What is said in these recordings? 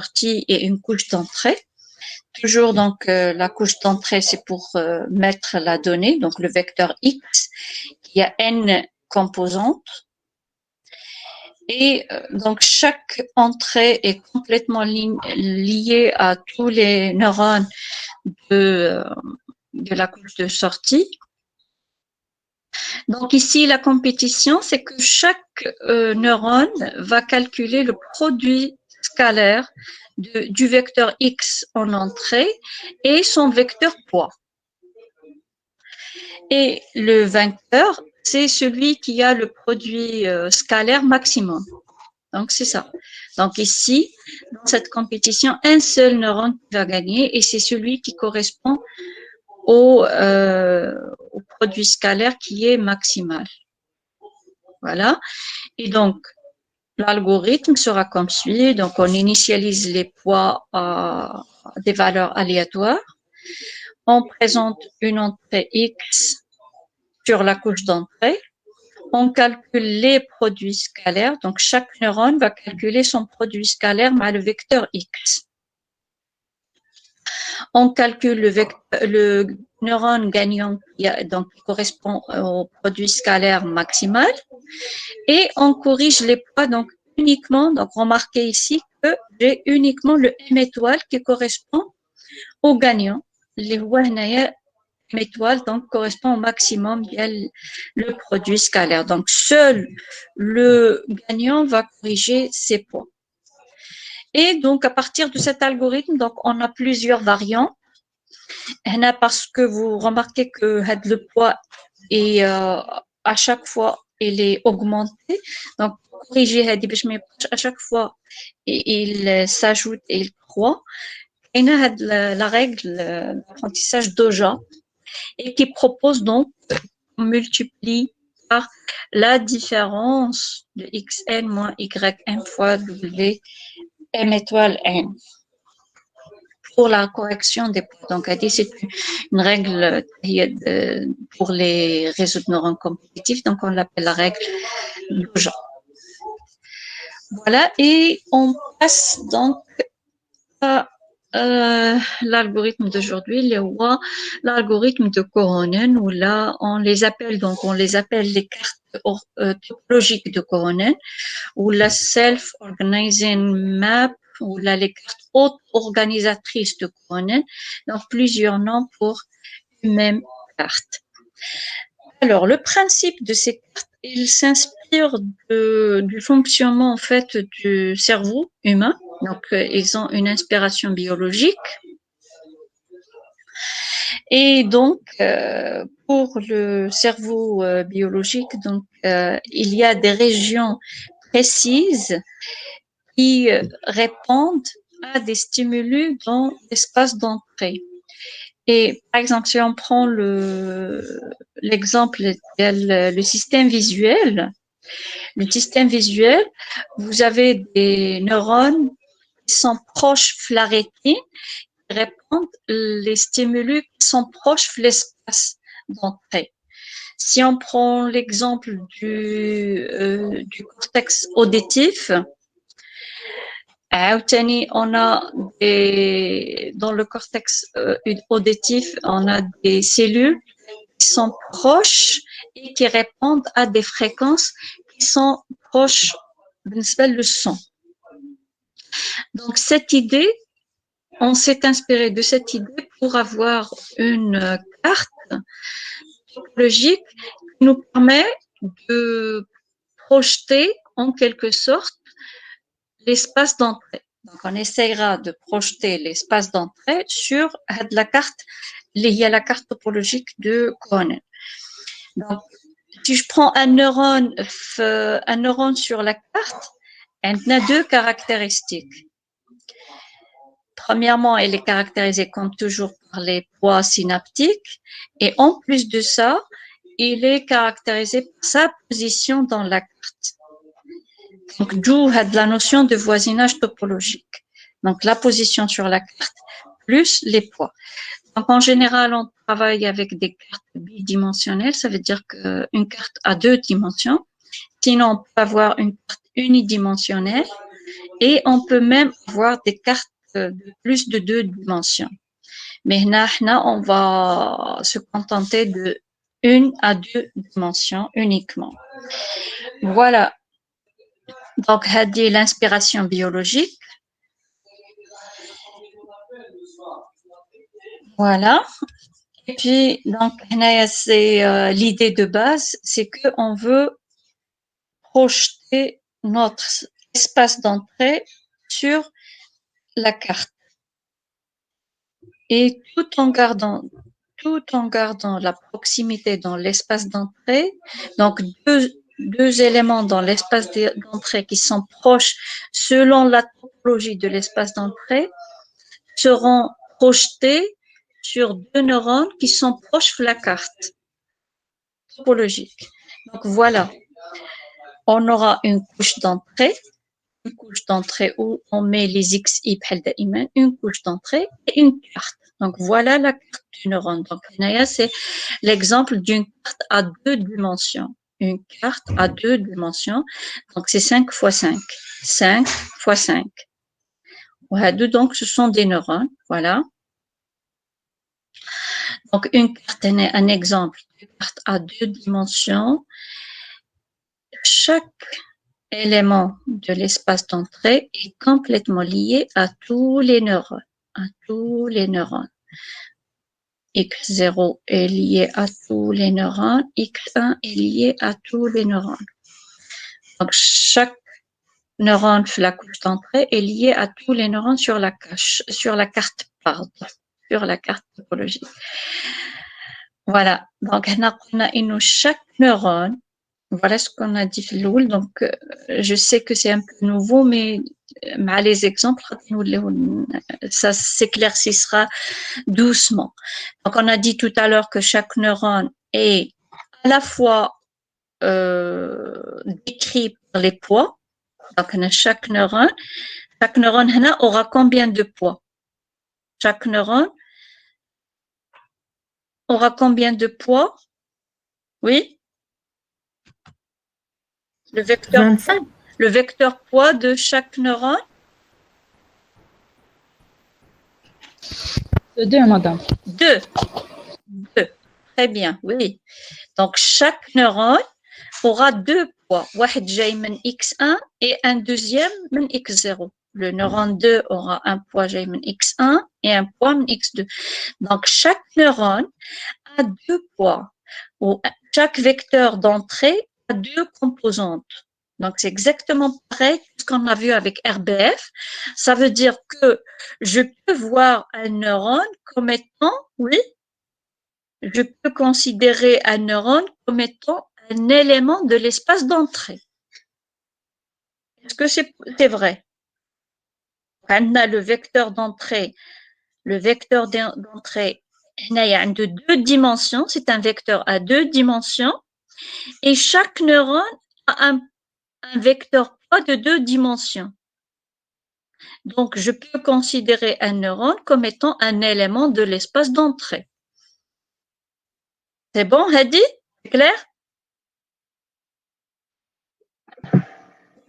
sortie et une couche d'entrée. Toujours donc la couche d'entrée, c'est pour mettre la donnée, donc le vecteur X, qui a n composantes. Et donc chaque entrée est complètement liée à tous les neurones de la couche de sortie. Donc ici, la compétition, c'est que chaque neurone va calculer le produit scalaire du vecteur X en entrée et son vecteur poids. Et le vainqueur, c'est celui qui a le produit scalaire maximum. Donc, c'est ça. Donc, ici, dans cette compétition, un seul neurone va gagner et c'est celui qui correspond au produit scalaire qui est maximal. Voilà. Et donc, l'algorithme sera comme suit. Donc, on initialise les poids à des valeurs aléatoires. On présente une entrée X sur la couche d'entrée. On calcule les produits scalaires. Donc, chaque neurone va calculer son produit scalaire par le vecteur X. On calcule le neurone gagnant donc, qui correspond au produit scalaire maximal. Et on corrige les poids donc uniquement. Donc, remarquez ici que j'ai uniquement le M étoile qui correspond au gagnant. Les M étoile donc correspond au maximum via le produit scalaire. Donc, seul le gagnant va corriger ses poids. Et donc, à partir de cet algorithme, donc, on a plusieurs variantes. Parce que vous remarquez que le poids est à chaque fois il est augmenté. Donc, corriger à chaque fois il s'ajoute et il croît. Et on a la règle d'apprentissage Doja et qui propose donc on multiplie par la différence de xn moins yn fois w m étoile n pour la correction des poids. Donc, c'est une règle pour les réseaux de neurones compétitifs. Donc, on l'appelle la règle Doja. Voilà, et on passe donc à l'algorithme d'aujourd'hui, l'algorithme de Koronen, où là, on les appelle les cartes topologiques de Koronen, ou la self-organizing map, ou là, les cartes auto-organisatrices de Koronen, donc plusieurs noms pour une même carte. Alors, le principe de ces cartes, il s'inspire du fonctionnement en fait du cerveau humain. Donc, ils ont une inspiration biologique. Et donc, pour le cerveau biologique, donc il y a des régions précises qui répondent à des stimulus dans l'espace d'entrée. Et par exemple, si on prend l'exemple le système visuel, vous avez des neurones qui sont proches de la rétine, qui répondent les stimulus qui sont proches de l'espace d'entrée. Si on prend l'exemple du cortex auditif, on a dans le cortex auditif, on a des cellules qui sont proches et qui répondent à des fréquences qui sont proches du son. Donc, cette idée, on s'est inspiré de cette idée pour avoir une carte topologique qui nous permet de projeter en quelque sorte l'espace d'entrée. Donc, on essaiera de projeter l'espace d'entrée sur la carte, il y a la carte topologique de Koronen. Donc, si je prends un neurone sur la carte, il a deux caractéristiques. Premièrement, elle est caractérisée comme toujours par les poids synaptiques et en plus de ça, il est caractérisé par sa position dans la carte. Donc, d'où la notion de voisinage topologique. Donc, la position sur la carte plus les poids. Donc, en général, on travaille avec des cartes bidimensionnelles. Ça veut dire qu'une carte a deux dimensions. Sinon, on peut avoir une carte unidimensionnelle et on peut même avoir des cartes de plus de 2 dimensions. Mais là, on va se contenter de 1 à 2 dimensions uniquement. Voilà. Donc, c'est l'inspiration biologique. Voilà. Et puis, donc, c'est l'idée de base, c'est qu'on veut projeter notre espace d'entrée sur la carte. Et tout en gardant la proximité dans l'espace d'entrée, donc deux éléments dans l'espace d'entrée qui sont proches selon la topologie de l'espace d'entrée seront projetés sur 2 neurones qui sont proches de la carte topologique. Donc voilà, on aura une couche d'entrée où on met les XY une couche d'entrée et une carte. Donc voilà la carte du neurone. Donc c'est l'exemple d'une carte à 2 dimensions. Une carte à 2 dimensions. Donc c'est 5 fois 5. 5 fois 5. Donc ce sont des neurones. Voilà. Donc une carte est un exemple de carte à 2 dimensions. Chaque élément de l'espace d'entrée est complètement lié à tous les neurones. X0 est lié à tous les neurones, X1 est lié à tous les neurones. Donc, chaque neurone de la couche d'entrée est lié à tous les neurones sur la carte topologique. Voilà. Donc, on a chaque neurone. Voilà ce qu'on a dit Floul. Donc, je sais que c'est un peu nouveau, mais les exemples, ça s'éclaircira doucement. Donc, on a dit tout à l'heure que chaque neurone est à la fois décrit par les poids. Donc, chaque neurone aura combien de poids? Chaque neurone aura combien de poids? Oui? Le vecteur poids de chaque neurone? 2, madame. 2. Très bien, oui. Donc, chaque neurone aura 2 poids. واحد جاي من X1 et un deuxième من X0. Le neurone 2 aura un poids جاي من X1 et un poids من X2. Donc, chaque neurone a 2 poids. Chaque vecteur d'entrée a 2 composantes. Donc, c'est exactement pareil que ce qu'on a vu avec RBF. Ça veut dire que je peux voir un neurone comme étant, oui, je peux considérer un neurone comme étant un élément de l'espace d'entrée. Est-ce que c'est vrai? On a le vecteur d'entrée. Le vecteur d'entrée, il y a de 2 dimensions. C'est un vecteur à 2 dimensions. Et chaque neurone a un vecteur poids de 2 dimensions. Donc, je peux considérer un neurone comme étant un élément de l'espace d'entrée. C'est bon, Hadi? C'est clair?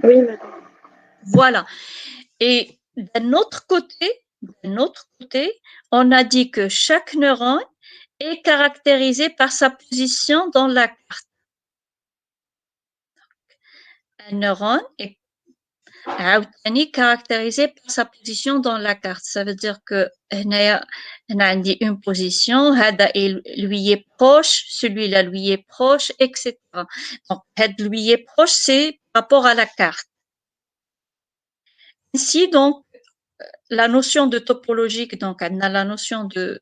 Oui, madame. Voilà. Et d'un autre côté, on a dit que chaque neurone est caractérisé par sa position dans la carte. Un neurone est caractérisé par sa position dans la carte. Ça veut dire que on a une position, lui est proche, celui-là lui est proche, etc. Donc, lui est proche, c'est par rapport à la carte. Ainsi, donc, la notion de topologique, donc, on a la notion de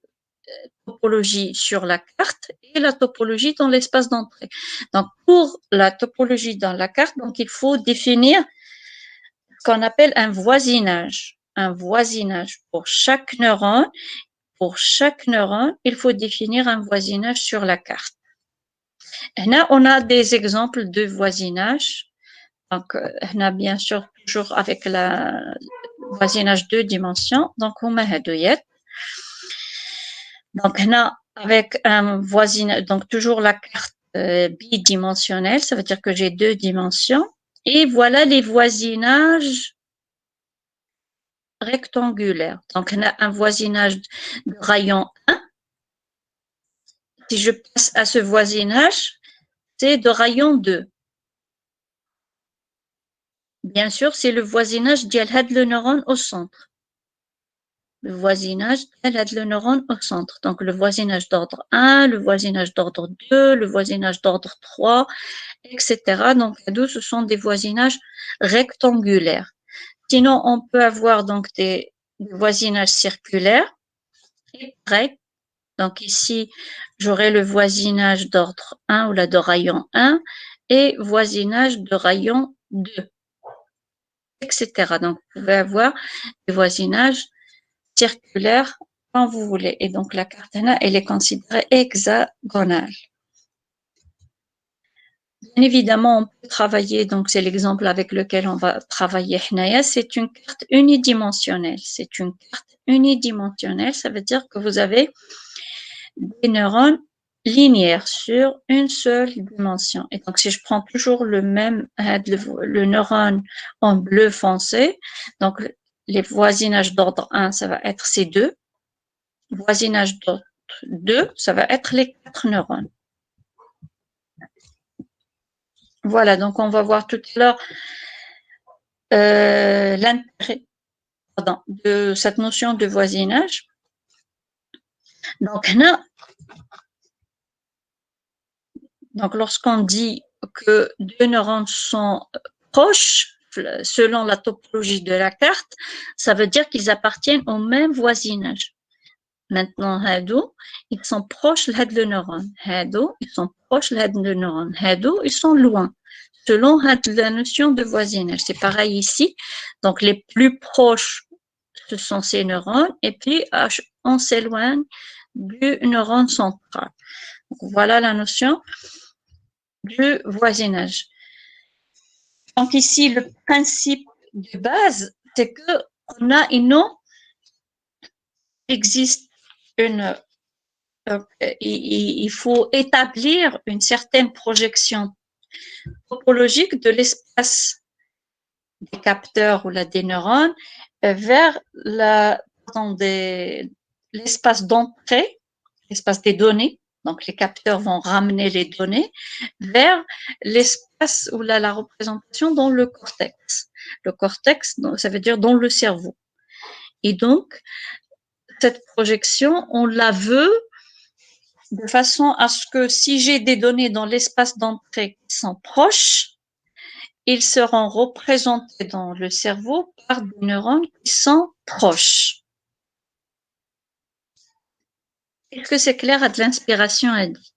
topologie sur la carte et la topologie dans l'espace d'entrée. Donc, pour la topologie dans la carte, donc, il faut définir ce qu'on appelle un voisinage. Un voisinage pour chaque neurone. Pour chaque neurone, il faut définir un voisinage sur la carte. Et là, on a des exemples de voisinage. Donc, on a bien sûr toujours avec le voisinage 2 dimensions. Donc, on a donc, on a avec un voisinage, donc toujours la carte bidimensionnelle, ça veut dire que j'ai 2 dimensions. Et voilà les voisinages rectangulaire. Donc, on a un voisinage de rayon 1. Si je passe à ce voisinage, c'est de rayon 2. Bien sûr, c'est le voisinage de le neurone au centre. Le voisinage de le neurone au centre. Donc, le voisinage d'ordre 1, le voisinage d'ordre 2, le voisinage d'ordre 3, etc. Donc, ce sont des voisinages rectangulaires. Sinon, on peut avoir donc des voisinages circulaires. Donc, ici, j'aurai le voisinage d'ordre 1 ou là de rayon 1 et voisinage de rayon 2, etc. Donc, vous pouvez avoir des voisinages circulaires quand vous voulez. Et donc, la carte là, elle est considérée hexagonale. Bien évidemment, on peut travailler, donc c'est l'exemple avec lequel on va travailler. C'est une carte unidimensionnelle. C'est une carte unidimensionnelle, ça veut dire que vous avez des neurones linéaires sur une seule dimension. Et donc, si je prends toujours le même, le neurone en bleu foncé, donc les voisinages d'ordre 1, ça va être ces deux. Voisinage d'ordre 2, ça va être les 4 neurones. Voilà, donc on va voir tout à l'heure l'intérêt de cette notion de voisinage. Donc lorsqu'on dit que deux neurones sont proches, selon la topologie de la carte, ça veut dire qu'ils appartiennent au même voisinage. Maintenant, ils sont proches de le neurone. Ils sont proches de le neurone. Ils sont loin. Selon la notion de voisinage. C'est pareil ici. Donc, les plus proches, ce sont ces neurones. Et puis, on s'éloigne du neurone central. Donc, voilà la notion du voisinage. Donc, ici, le principe de base, c'est qu'on a existe une il faut établir une certaine projection topologique de l'espace des capteurs ou des neurones vers l'espace d'entrée, l'espace des données. Donc, les capteurs vont ramener les données vers l'espace ou la représentation dans le cortex. Le cortex, ça veut dire dans le cerveau. Et donc, cette projection, on la veut de façon à ce que si j'ai des données dans l'espace d'entrée qui sont proches, ils seront représentés dans le cerveau par des neurones qui sont proches. Est-ce que c'est clair à de l'inspiration, Adi?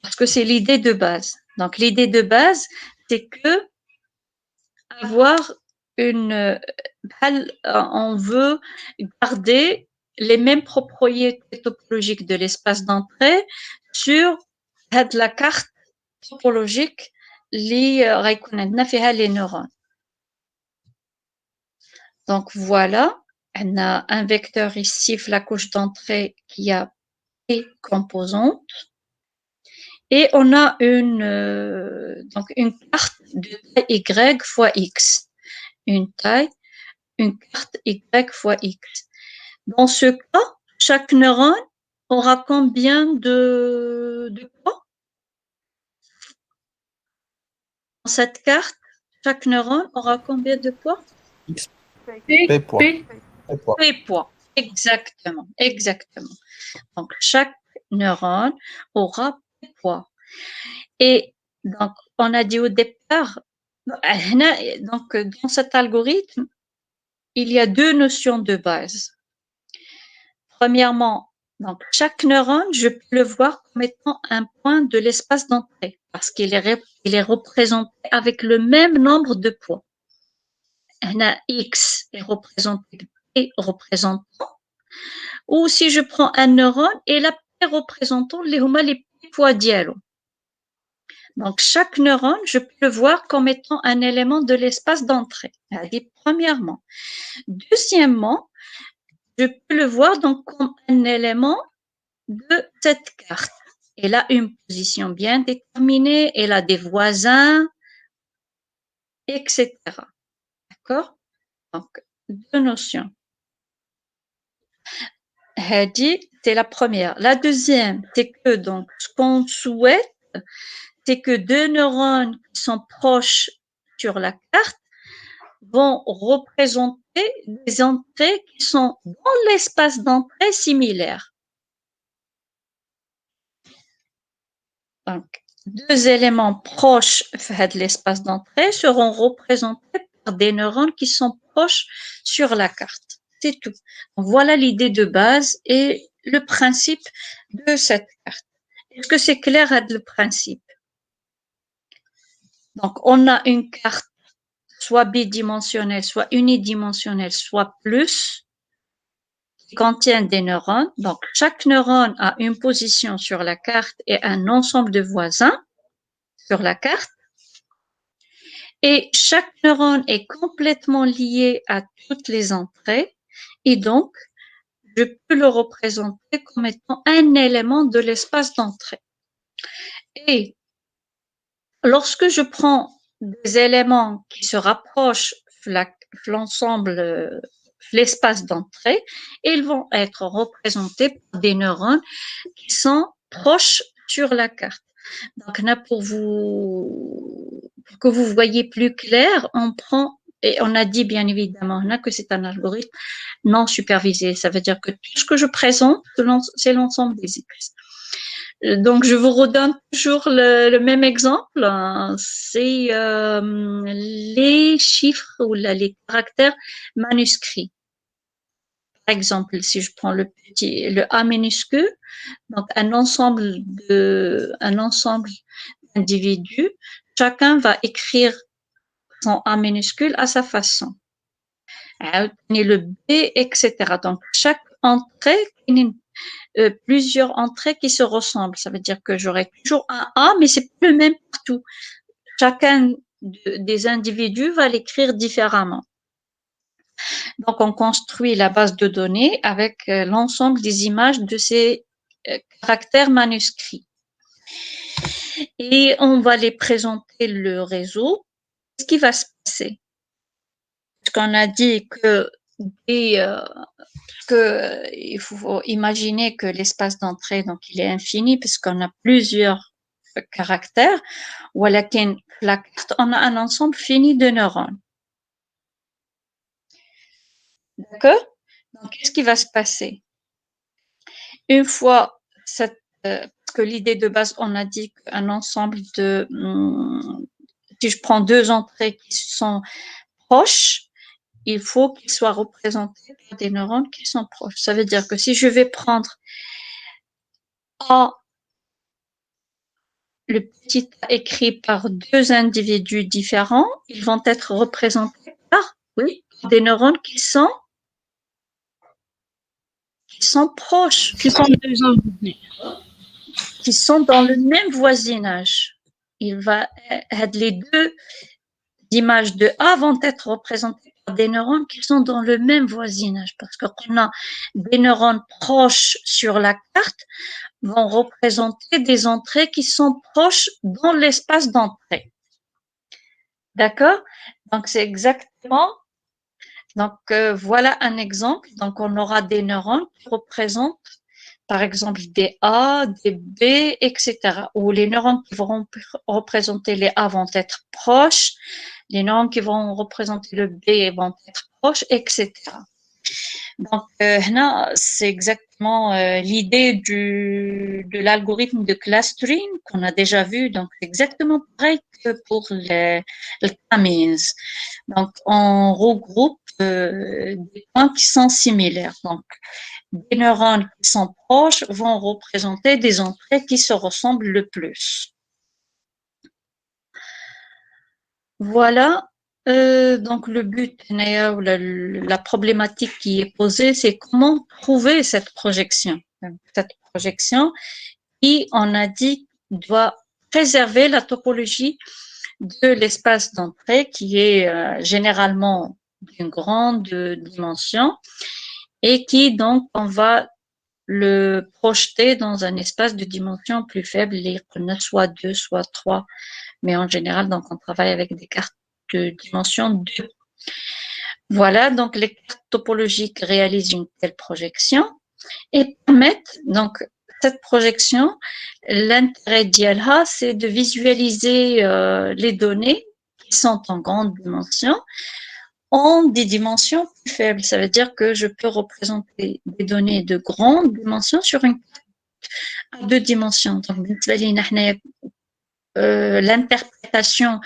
Parce que c'est l'idée de base. Donc, l'idée de base, c'est que avoir on veut garder les mêmes propriétés topologiques de l'espace d'entrée sur la carte topologique les neurones. Donc voilà, on a un vecteur ici, la couche d'entrée qui a P composantes. Et on a une carte de taille Y fois X. Une carte Y fois X. Dans ce cas, chaque neurone aura combien de poids? Dans cette carte, chaque neurone aura combien de poids? X. P poids. P poids. Exactement, exactement. Donc, chaque neurone aura P poids. Et donc, on a dit au départ, donc, dans cet algorithme, il y a deux notions de base. Premièrement, donc, chaque neurone, je peux le voir comme étant un point de l'espace d'entrée parce qu'il est représenté avec le même nombre de poids. X est représenté P représentant. Ou si je prends un neurone et la P représentant les poids dialo. Donc, chaque neurone, je peux le voir comme étant un élément de l'espace d'entrée. Premièrement. Deuxièmement, je peux le voir donc comme un élément de cette carte. Elle a une position bien déterminée, elle a des voisins. etc. D'accord? Donc, deux notions. Hadi, c'est la première. La deuxième, c'est que donc ce qu'on souhaite, c'est que deux neurones qui sont proches sur la carte vont représenter des entrées qui sont dans l'espace d'entrée similaire. Donc, deux éléments proches de l'espace d'entrée seront représentés par des neurones qui sont proches sur la carte. C'est tout. Donc, voilà l'idée de base et le principe de cette carte. Est-ce que c'est clair le principe? Donc, on a une carte soit bidimensionnelle, soit unidimensionnelle, soit plus, qui contient des neurones. Donc, chaque neurone a une position sur la carte et un ensemble de voisins sur la carte. Et chaque neurone est complètement lié à toutes les entrées. Et donc, je peux le représenter comme étant un élément de l'espace d'entrée. Et lorsque je prends des éléments qui se rapprochent de l'ensemble, l'espace d'entrée, ils vont être représentés par des neurones qui sont proches sur la carte. Donc là, pour que vous voyez plus clair, on prend, et on a dit bien évidemment là que c'est un algorithme non supervisé. Ça veut dire que tout ce que je présente, c'est l'ensemble des X. Donc, je vous redonne toujours le même exemple. C'est les chiffres ou les caractères manuscrits. Par exemple, si je prends le A minuscule, donc un ensemble d'individus, chacun va écrire son A minuscule à sa façon. Et le B, etc. Donc, chaque entrée, plusieurs entrées qui se ressemblent. Ça veut dire que j'aurai toujours un A, mais c'est plus le même partout. Chacun des individus va l'écrire différemment. Donc, on construit la base de données avec l'ensemble des images de ces caractères manuscrits. Et on va les présenter le réseau. Qu'est-ce qui va se passer? Parce qu'on a dit que il faut imaginer que l'espace d'entrée, donc il est infini puisqu'on a plusieurs caractères, ou à la carte, on a un ensemble fini de neurones. D'accord? Donc, qu'est-ce qui va se passer? Une fois parce que l'idée de base, on a dit qu'un ensemble de, si je prends deux entrées qui sont proches, il faut qu'ils soient représentés par des neurones qui sont proches. Ça veut dire que si je vais prendre A, le petit A écrit par deux individus différents, ils vont être représentés par, oui, des neurones qui sont proches, qui sont deux individus, qui sont dans le même voisinage. Les deux images de A vont être représentées par des neurones qui sont dans le même voisinage, parce qu'on a des neurones proches sur la carte vont représenter des entrées qui sont proches dans l'espace d'entrée. D'accord? Donc, c'est exactement. Donc, voilà un exemple. Donc, on aura des neurones qui représentent, par exemple, des A, des B, etc. Où les neurones qui vont représenter les A vont être proches, les neurones qui vont représenter le B vont être proches, etc. Donc, c'est exactement l'idée de l'algorithme de clustering qu'on a déjà vu. Donc, c'est exactement pareil que pour le K-means. Donc, on regroupe des points qui sont similaires. Donc, des neurones qui sont proches vont représenter des entrées qui se ressemblent le plus. Voilà. Donc, le but, ou la problématique qui est posée, c'est comment trouver cette projection. Cette projection qui, on a dit, doit préserver la topologie de l'espace d'entrée qui est généralement d'une grande dimension et qui, donc, on va le projeter dans un espace de dimension plus faible, soit 2, soit 3, mais en général, donc, on travaille avec des cartes de dimension 2. Voilà, donc les cartes topologiques réalisent une telle projection et permettent donc cette projection, l'intérêt d'IALHA, c'est de visualiser les données qui sont en grande dimension en des dimensions plus faibles. Ça veut dire que je peux représenter des données de grande dimension sur une carte à 2 dimensions. Donc, l'interprétation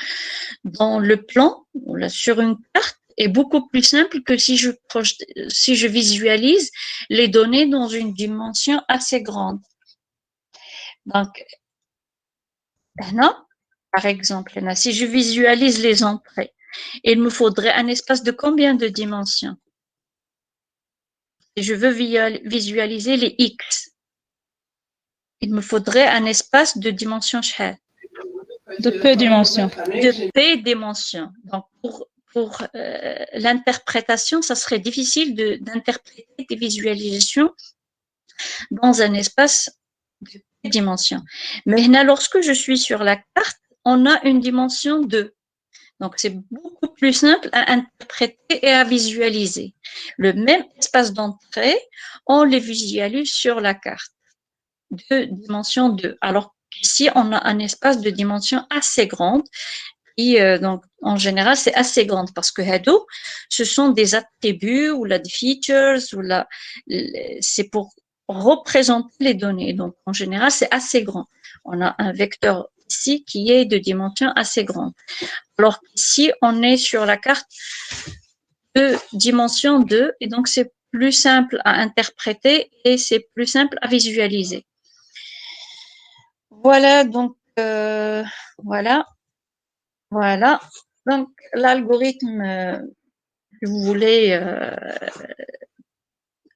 dans le plan ou sur une carte est beaucoup plus simple que si je visualise les données dans une dimension assez grande. Donc, là, par exemple, là, si je visualise les entrées, il me faudrait un espace de combien de dimensions? Si je veux visualiser les X, il me faudrait un espace de dimension شحال? De peu dimensions. De P dimensions. Donc, pour l'interprétation, ça serait difficile d'interpréter des visualisations dans un espace de P dimensions. Mais là, lorsque je suis sur la carte, on a une dimension 2. Donc, c'est beaucoup plus simple à interpréter et à visualiser. Le même espace d'entrée, on les visualise sur la carte de dimension 2. Alors qu'ici, on a un espace de dimension assez grande. Et donc, en général, c'est assez grande parce que Hado, ce sont des attributs ou des features, c'est pour représenter les données. Donc, en général, c'est assez grand. On a un vecteur ici qui est de dimension assez grande. Alors qu'ici, on est sur la carte de dimension 2 et donc c'est plus simple à interpréter et c'est plus simple à visualiser. Voilà, donc voilà. Donc l'algorithme, vous voulez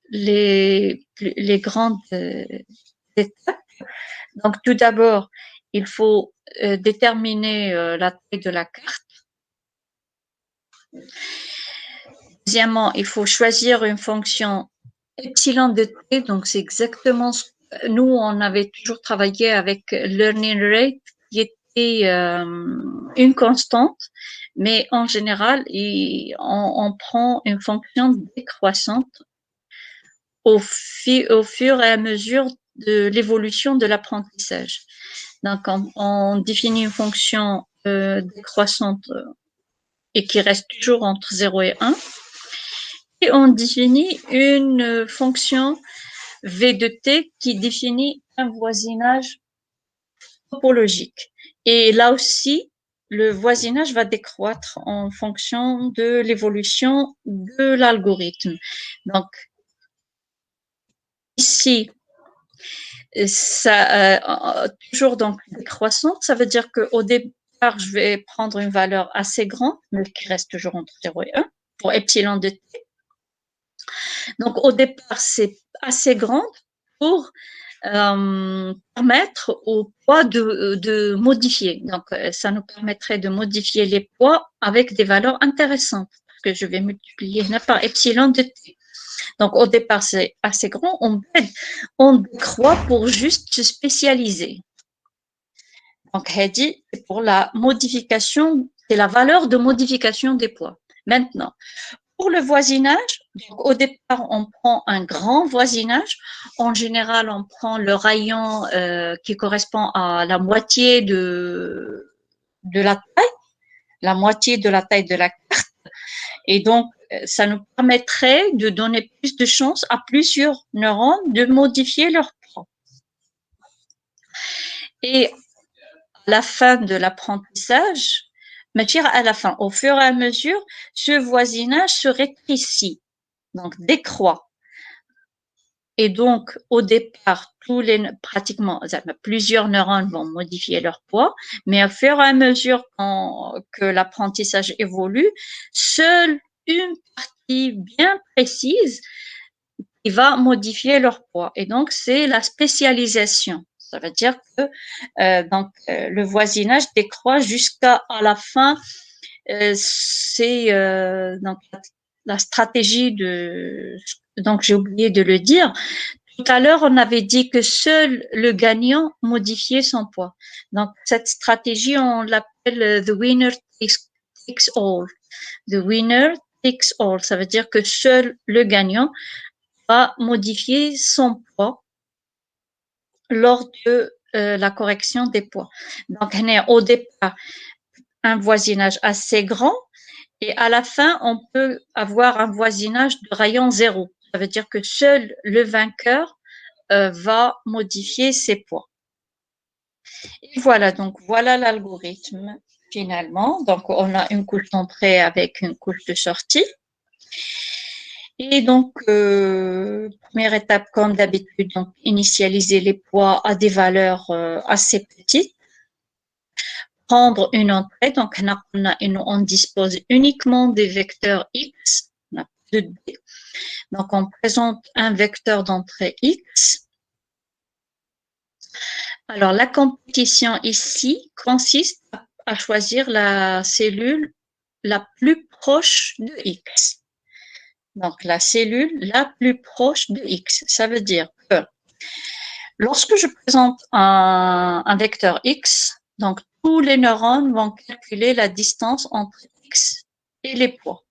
les grandes étapes. Donc tout d'abord, il faut déterminer la taille de la carte. Deuxièmement, il faut choisir une fonction epsilon de t, donc c'est exactement ce que nous, on avait toujours travaillé avec learning rate, qui était une constante, mais en général, on prend une fonction décroissante au fur et à mesure de l'évolution de l'apprentissage. Donc, on définit une fonction décroissante et qui reste toujours entre 0 et 1. Et on définit une fonction V de t qui définit un voisinage topologique. Et là aussi, le voisinage va décroître en fonction de l'évolution de l'algorithme. Donc, ici, ça, toujours donc décroissante, ça veut dire qu'au départ, je vais prendre une valeur assez grande, mais qui reste toujours entre 0 et 1, pour epsilon de t. Donc, au départ, c'est assez grande pour permettre au poids de modifier. Donc, ça nous permettrait de modifier les poids avec des valeurs intéressantes, parce que je vais multiplier par epsilon de t. Donc, au départ, c'est assez grand. On décroît pour juste se spécialiser. Donc, Hedi, c'est pour la modification, c'est la valeur de modification des poids. Maintenant, pour le voisinage, donc au départ, on prend un grand voisinage. En général, on prend le rayon qui correspond à la moitié de la taille de la carte. Et donc, ça nous permettrait de donner plus de chances à plusieurs neurones de modifier leur poids. Et à la fin de l'apprentissage, à la fin, au fur et à mesure, ce voisinage se rétrécit, donc décroît. Et donc, au départ, pratiquement, plusieurs neurones vont modifier leur poids, mais au fur et à mesure que l'apprentissage évolue, seule une partie bien précise qui va modifier leur poids. Et donc, c'est la spécialisation. Ça veut dire que le voisinage décroît jusqu'à la fin. C'est donc la stratégie de. Donc, j'ai oublié de le dire. Tout à l'heure, on avait dit que seul le gagnant modifiait son poids. Donc, cette stratégie, on l'appelle the winner takes takes all. The winner takes all. Ça veut dire que seul le gagnant va modifier son poids lors de la correction des poids. Donc, on a au départ un voisinage assez grand et à la fin, on peut avoir un voisinage de rayon 0. Ça veut dire que seul le vainqueur va modifier ses poids. Et voilà, donc voilà l'algorithme finalement. Donc, on a une couche d'entrée avec une couche de sortie. Et donc, première étape, comme d'habitude, donc, initialiser les poids à des valeurs assez petites. Prendre une entrée, donc on dispose uniquement des vecteurs X, on a de D. Donc, on présente un vecteur d'entrée X. Alors, la compétition ici consiste à choisir la cellule la plus proche de X. Donc, la cellule la plus proche de X. Ça veut dire que lorsque je présente un vecteur X, donc tous les neurones vont calculer la distance entre X et les poids.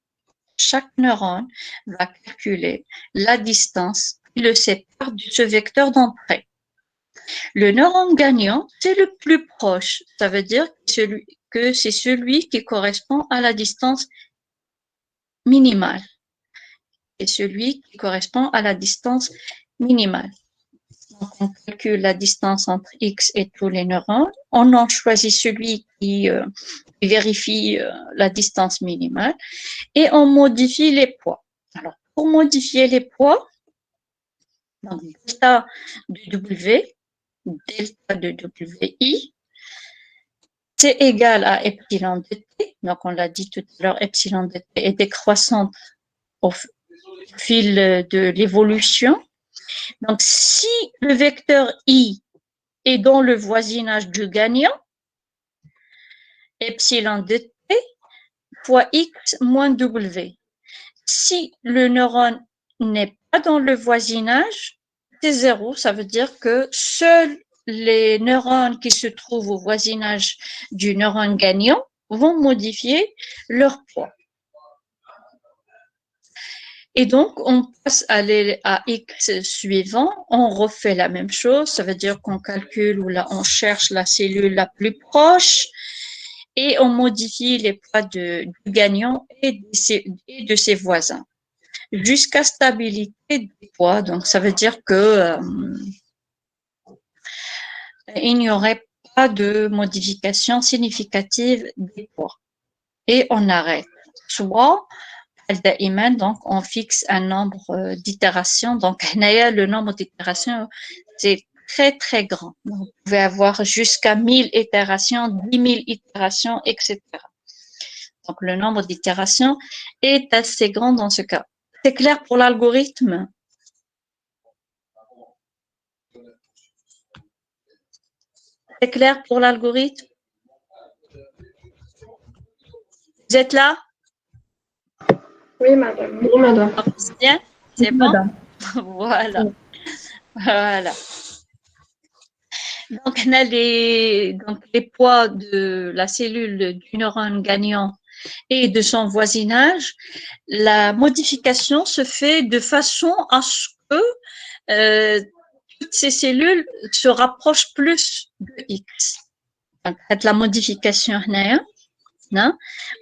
Chaque neurone va calculer la distance qui le sépare de ce vecteur d'entrée. Le neurone gagnant, c'est le plus proche. Ça veut dire que c'est celui qui correspond à la distance minimale. Et celui qui correspond à la distance minimale. Donc, on calcule la distance entre X et tous les neurones. On en choisit celui qui vérifie la distance minimale et on modifie les poids. Alors, pour modifier les poids, donc delta de W, delta de WI, c'est égal à epsilon de T. Donc, on l'a dit tout à l'heure, epsilon de T est décroissante au fil de l'évolution. Donc, si le vecteur I est dans le voisinage du gagnant, epsilon de T fois X moins W. Si le neurone n'est pas dans le voisinage, c'est 0. Ça veut dire que seuls les neurones qui se trouvent au voisinage du neurone gagnant vont modifier leur poids. Et donc, on passe à X suivant, on refait la même chose, ça veut dire qu'on calcule ou là, on cherche la cellule la plus proche et on modifie les poids du gagnant et de ses voisins jusqu'à stabilité des poids. Donc, ça veut dire que il n'y aurait pas de modification significative des poids. Et on arrête. Soit donc on fixe un nombre d'itérations. Donc, le nombre d'itérations, c'est très, très grand. Donc, vous pouvez avoir jusqu'à 1000 itérations, 10 000 itérations, etc. Donc, le nombre d'itérations est assez grand dans ce cas. C'est clair pour l'algorithme? C'est clair pour l'algorithme? Vous êtes là? Oui, madame. Oui, madame. C'est bien? C'est bon? Voilà. Voilà. Donc, on a les poids de la cellule du neurone gagnant et de son voisinage. La modification se fait de façon à ce que toutes ces cellules se rapprochent plus de X. Donc, la modification,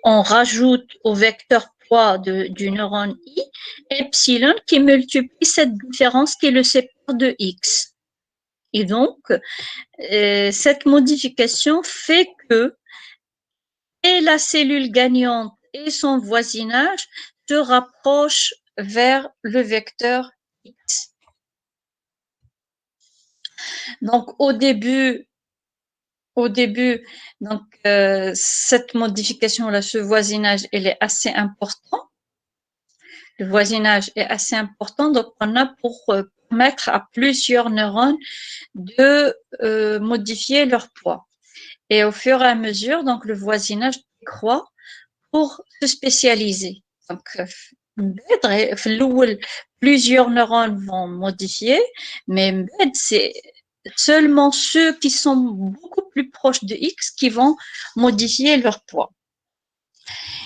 on rajoute au vecteur poids du neurone I epsilon qui multiplie cette différence qui le sépare de X. Et donc, cette modification fait que et la cellule gagnante et son voisinage se rapprochent vers le vecteur X. Donc, au début, donc, cette modification-là, ce voisinage, elle est assez important. Le voisinage est assez important, donc on a pour permettre à plusieurs neurones de modifier leur poids. Et au fur et à mesure, donc le voisinage croît pour se spécialiser. Donc, plusieurs neurones vont modifier, mais c'est seulement ceux qui sont beaucoup plus proches de X qui vont modifier leur poids.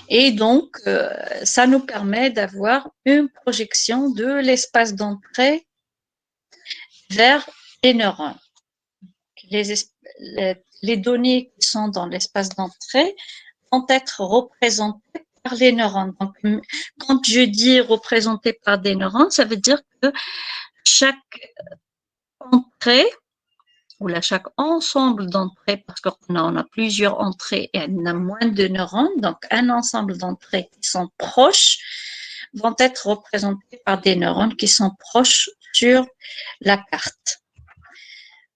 Et donc, ça nous permet d'avoir une projection de l'espace d'entrée vers les neurones. Les données qui sont dans l'espace d'entrée vont être représentées par les neurones. Donc, quand je dis représentées par des neurones, ça veut dire que chaque entrée, ou là, chaque ensemble d'entrées, parce qu'on a plusieurs entrées et on a moins de neurones, donc un ensemble d'entrées qui sont proches vont être représentés par des neurones qui sont proches sur la carte.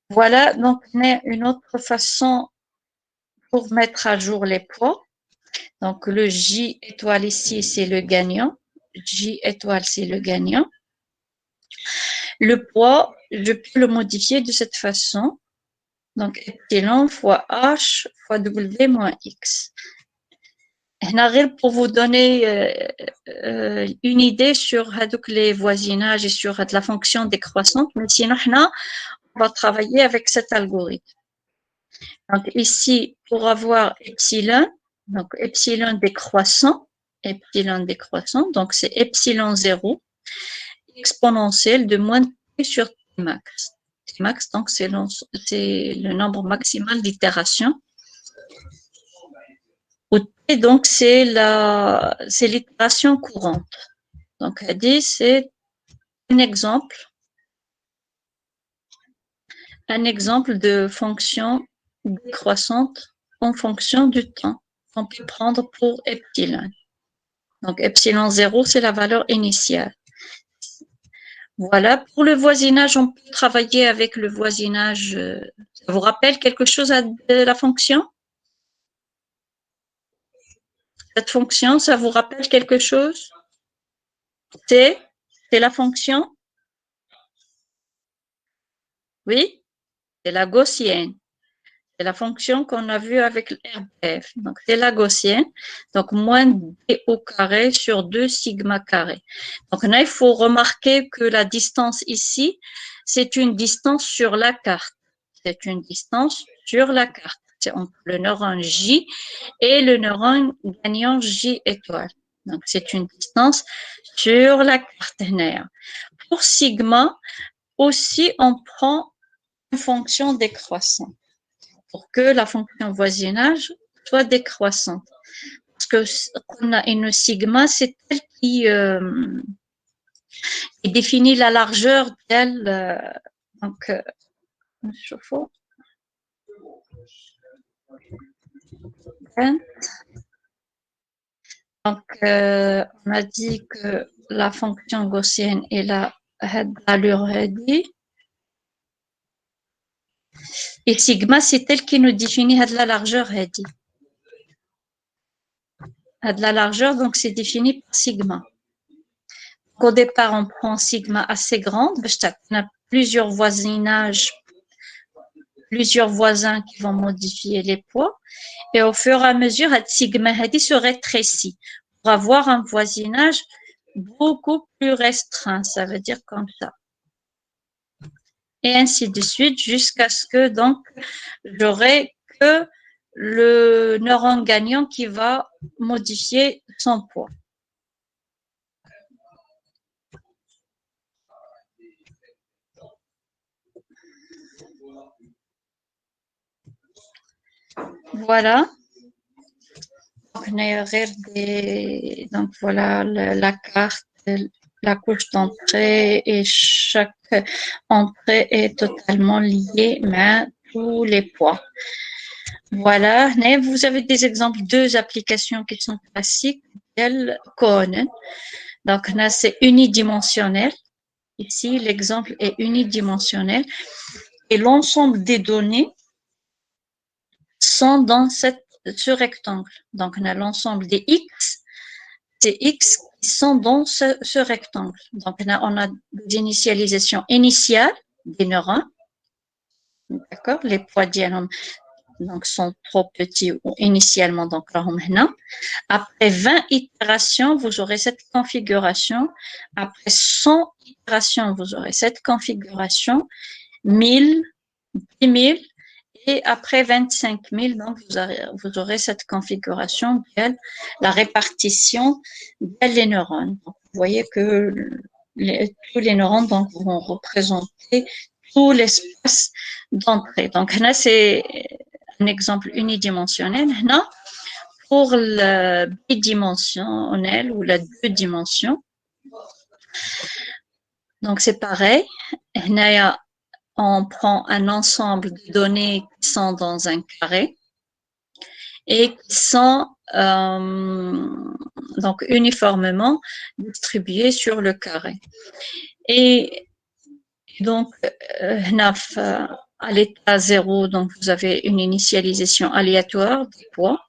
Voilà, donc une autre façon pour mettre à jour les poids. Donc le J étoile ici, c'est le gagnant. J étoile, c'est le gagnant. Le poids, je peux le modifier de cette façon. Donc epsilon fois H fois W moins X. Pour vous donner une idée sur les voisinages et sur la fonction décroissante, mais sinon, on va travailler avec cet algorithme. Donc ici, pour avoir epsilon, donc epsilon décroissant, donc c'est epsilon 0, exponentielle de moins t sur t max. T max, donc c'est le nombre maximal d'itérations. Et donc, c'est l'itération courante. Donc, c'est un exemple de fonction décroissante en fonction du temps qu'on peut prendre pour epsilon. Donc, epsilon 0, c'est la valeur initiale. Voilà, pour le voisinage, on peut travailler avec le voisinage. Ça vous rappelle quelque chose de la fonction ? Cette fonction, ça vous rappelle quelque chose? C'est la fonction? Oui, c'est la gaussienne. C'est la fonction qu'on a vue avec l'RBF. Donc, c'est la gaussienne. Donc, moins d au carré sur 2 sigma carré. Donc, là, il faut remarquer que la distance ici, c'est une distance sur la carte. C'est une distance sur la carte. C'est entre le neurone J et le neurone gagnant J étoile. Donc, c'est une distance sur la carte. Pour sigma, aussi, on prend une fonction décroissante pour que la fonction voisinage soit décroissante. Parce que qu'on a une sigma, c'est elle qui définit la largeur d'elle. Donc, donc, on a dit que la fonction gaussienne est la valeur dit. Et sigma, c'est elle qui nous définit la largeur dit. La largeur, donc, c'est défini par sigma. Donc, au départ, on prend sigma assez grande. On a plusieurs voisinages, plusieurs voisins qui vont modifier les poids. Et au fur et à mesure, sigma se rétrécit pour avoir un voisinage beaucoup plus restreint. Ça veut dire comme ça. Et ainsi de suite, jusqu'à ce que donc j'aurai que le neurone gagnant qui va modifier son poids. Voilà. Donc voilà la carte, la couche d'entrée, et chaque entrée est totalement liée à tous les poids. Voilà, vous avez des exemples, 2 applications qui sont classiques. Donc là, c'est unidimensionnel. Ici, l'exemple est unidimensionnel. Et l'ensemble des données sont dans ce rectangle. Donc, on a l'ensemble des X, ces X qui sont dans ce rectangle. Donc, on a des initialisations initiales des neurones. D'accord? Les poids d'ILM donc, sont trop petits initialement. Donc, là, après 20 itérations, vous aurez cette configuration. Après 100 itérations, vous aurez cette configuration. 1000, 10 000. Et après 25 000, donc vous aurez cette configuration de la répartition des neurones. Donc, vous voyez que tous les neurones donc, vont représenter tout l'espace d'entrée. Donc là, c'est un exemple unidimensionnel. Là, pour le bidimensionnel ou la deux dimensions, donc c'est pareil. Là, on prend un ensemble de données qui sont dans un carré et qui sont donc uniformément distribuées sur le carré. Et donc, à l'état 0, donc vous avez une initialisation aléatoire du poids.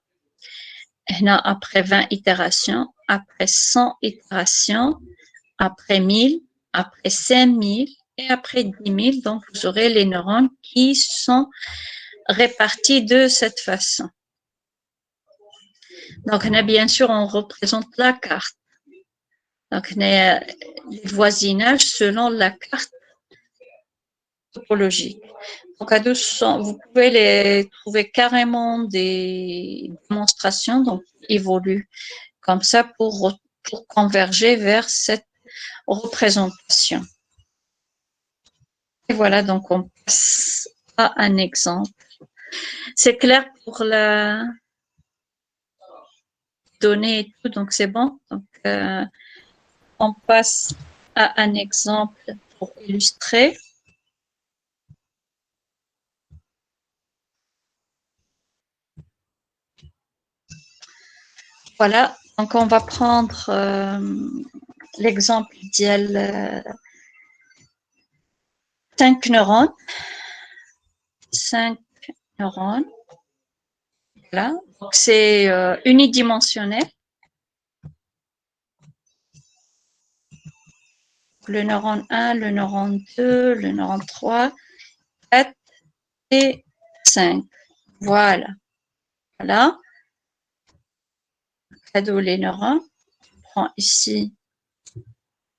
Après 20 itérations, après 100 itérations, après 1000, après 5000 et après 10 000, donc vous aurez les neurones qui sont répartis de cette façon. Donc, bien sûr, on représente la carte. Donc, les voisinages selon la carte topologique. Donc, à 200, vous pouvez les trouver carrément des démonstrations, donc évoluent comme ça pour converger vers cette représentation. Et voilà, donc on passe à un exemple. C'est clair pour la donnée et tout, donc c'est bon. Donc, on passe à un exemple pour illustrer. Voilà, donc on va prendre l'exemple d'il 5 neurones. 5 neurones. Voilà, donc c'est unidimensionnel. Le neurone 1, le neurone 2, le neurone 3, 4 et 5. Voilà. Voilà. Cadeau les neurones. On prend ici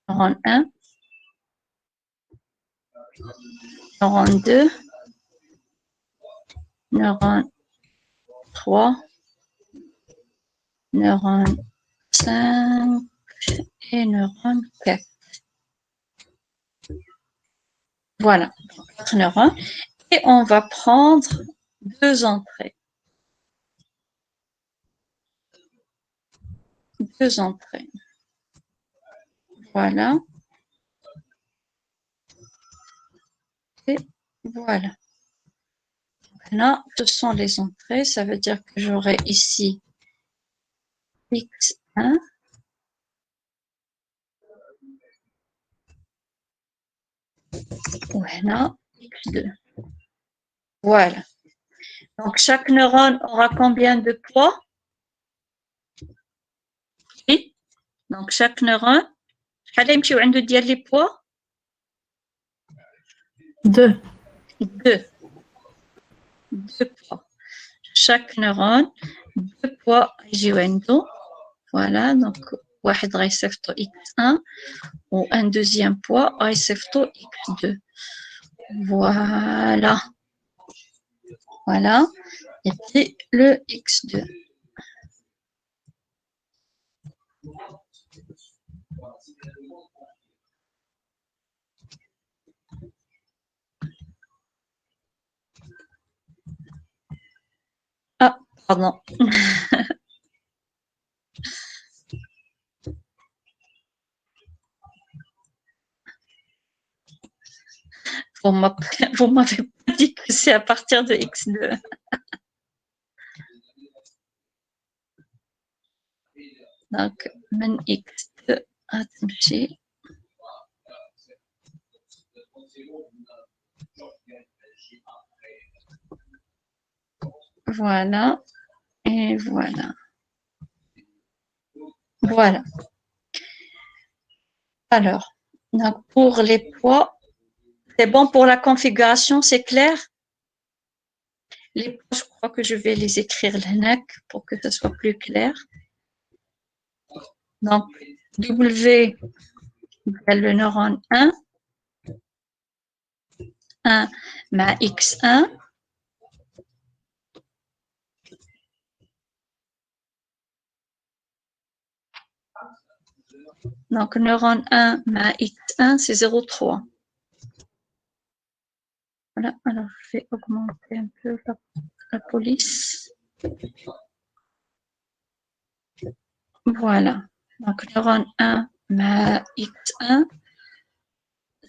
neurone 1, neurone 2, neurone 3, neurone 5 et neurone 4. Voilà, 4 neurones. Et on va prendre 2 entrées. 2 entrées. Voilà. Et voilà. Là, ce sont les entrées. Ça veut dire que j'aurai ici X1. Voilà, X2. Voilà. Donc, chaque neurone aura combien de poids? Oui. Donc, chaque neurone, شحال عنده ديال les poids? 2. 2. 2 poids. Chaque neurone, 2 poids يجيو عنده. Voilà, donc واحد غيصيفطو X1 ou un deuxième poids غيصيفطو X2. Voilà. Voilà. Et puis le X2. Ah, pardon. Vous m'avez pas dit que c'est à partir de X2. Donc, من X2 غتمشي. Voilà. Et voilà. Voilà. Alors, donc pour les poids, c'est bon pour la configuration, c'est clair? Les poids, je crois que je vais les écrire là pour que ce soit plus clair. Donc, W égale le neurone 1, 1 ma X1, Donc, neurone 1, ma X1, c'est 0,3. Voilà, alors je vais augmenter un peu la police. Voilà. Donc, neurone 1, ma X1,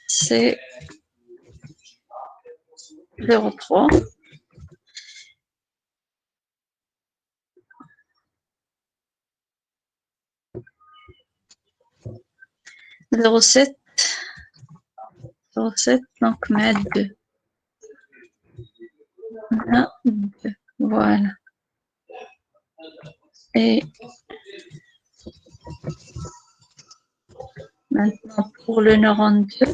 c'est 0,3. 0,7. 0,7, donc ma 2. Ma 2. Voilà. Et maintenant, pour le neurone 2,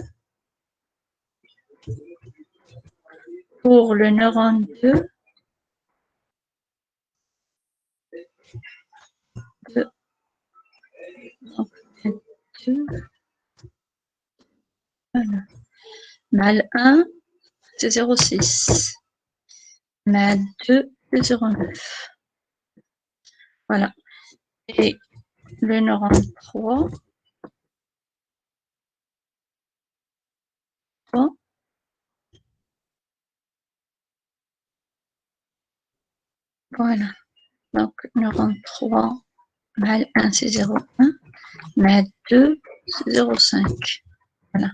donc 2, voilà. Mal 1, c'est 0,6. Mal 2, c'est 0,9. Voilà. Et le neurone 3, voilà. Donc, neurone 3, mal 1, c'est 0,1. Mal 2, c'est 0,5. Voilà.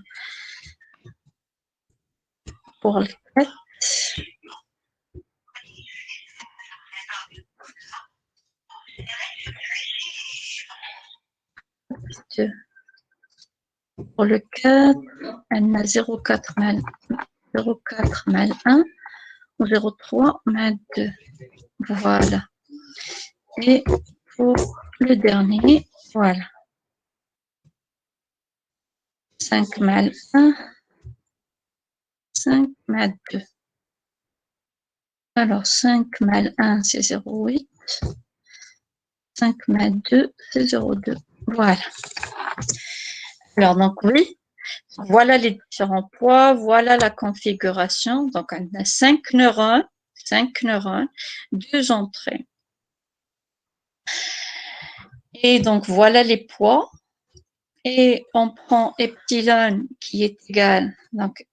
Pour le 4, pour le 4, elle a 0,4 mal 0,4 mal 1 ou 0,3 mal 2. Voilà. Et pour le dernier, voilà. 5 mal 1, 5 mal 2. Alors, 5 mal 1, c'est 0,8. 5 mal 2, c'est 0,2. Voilà. Alors, donc oui, voilà les différents poids, voilà la configuration. Donc, on a 5 neurones, 2 entrées. Et donc, voilà les poids. Et on prend epsilon qui est égal, donc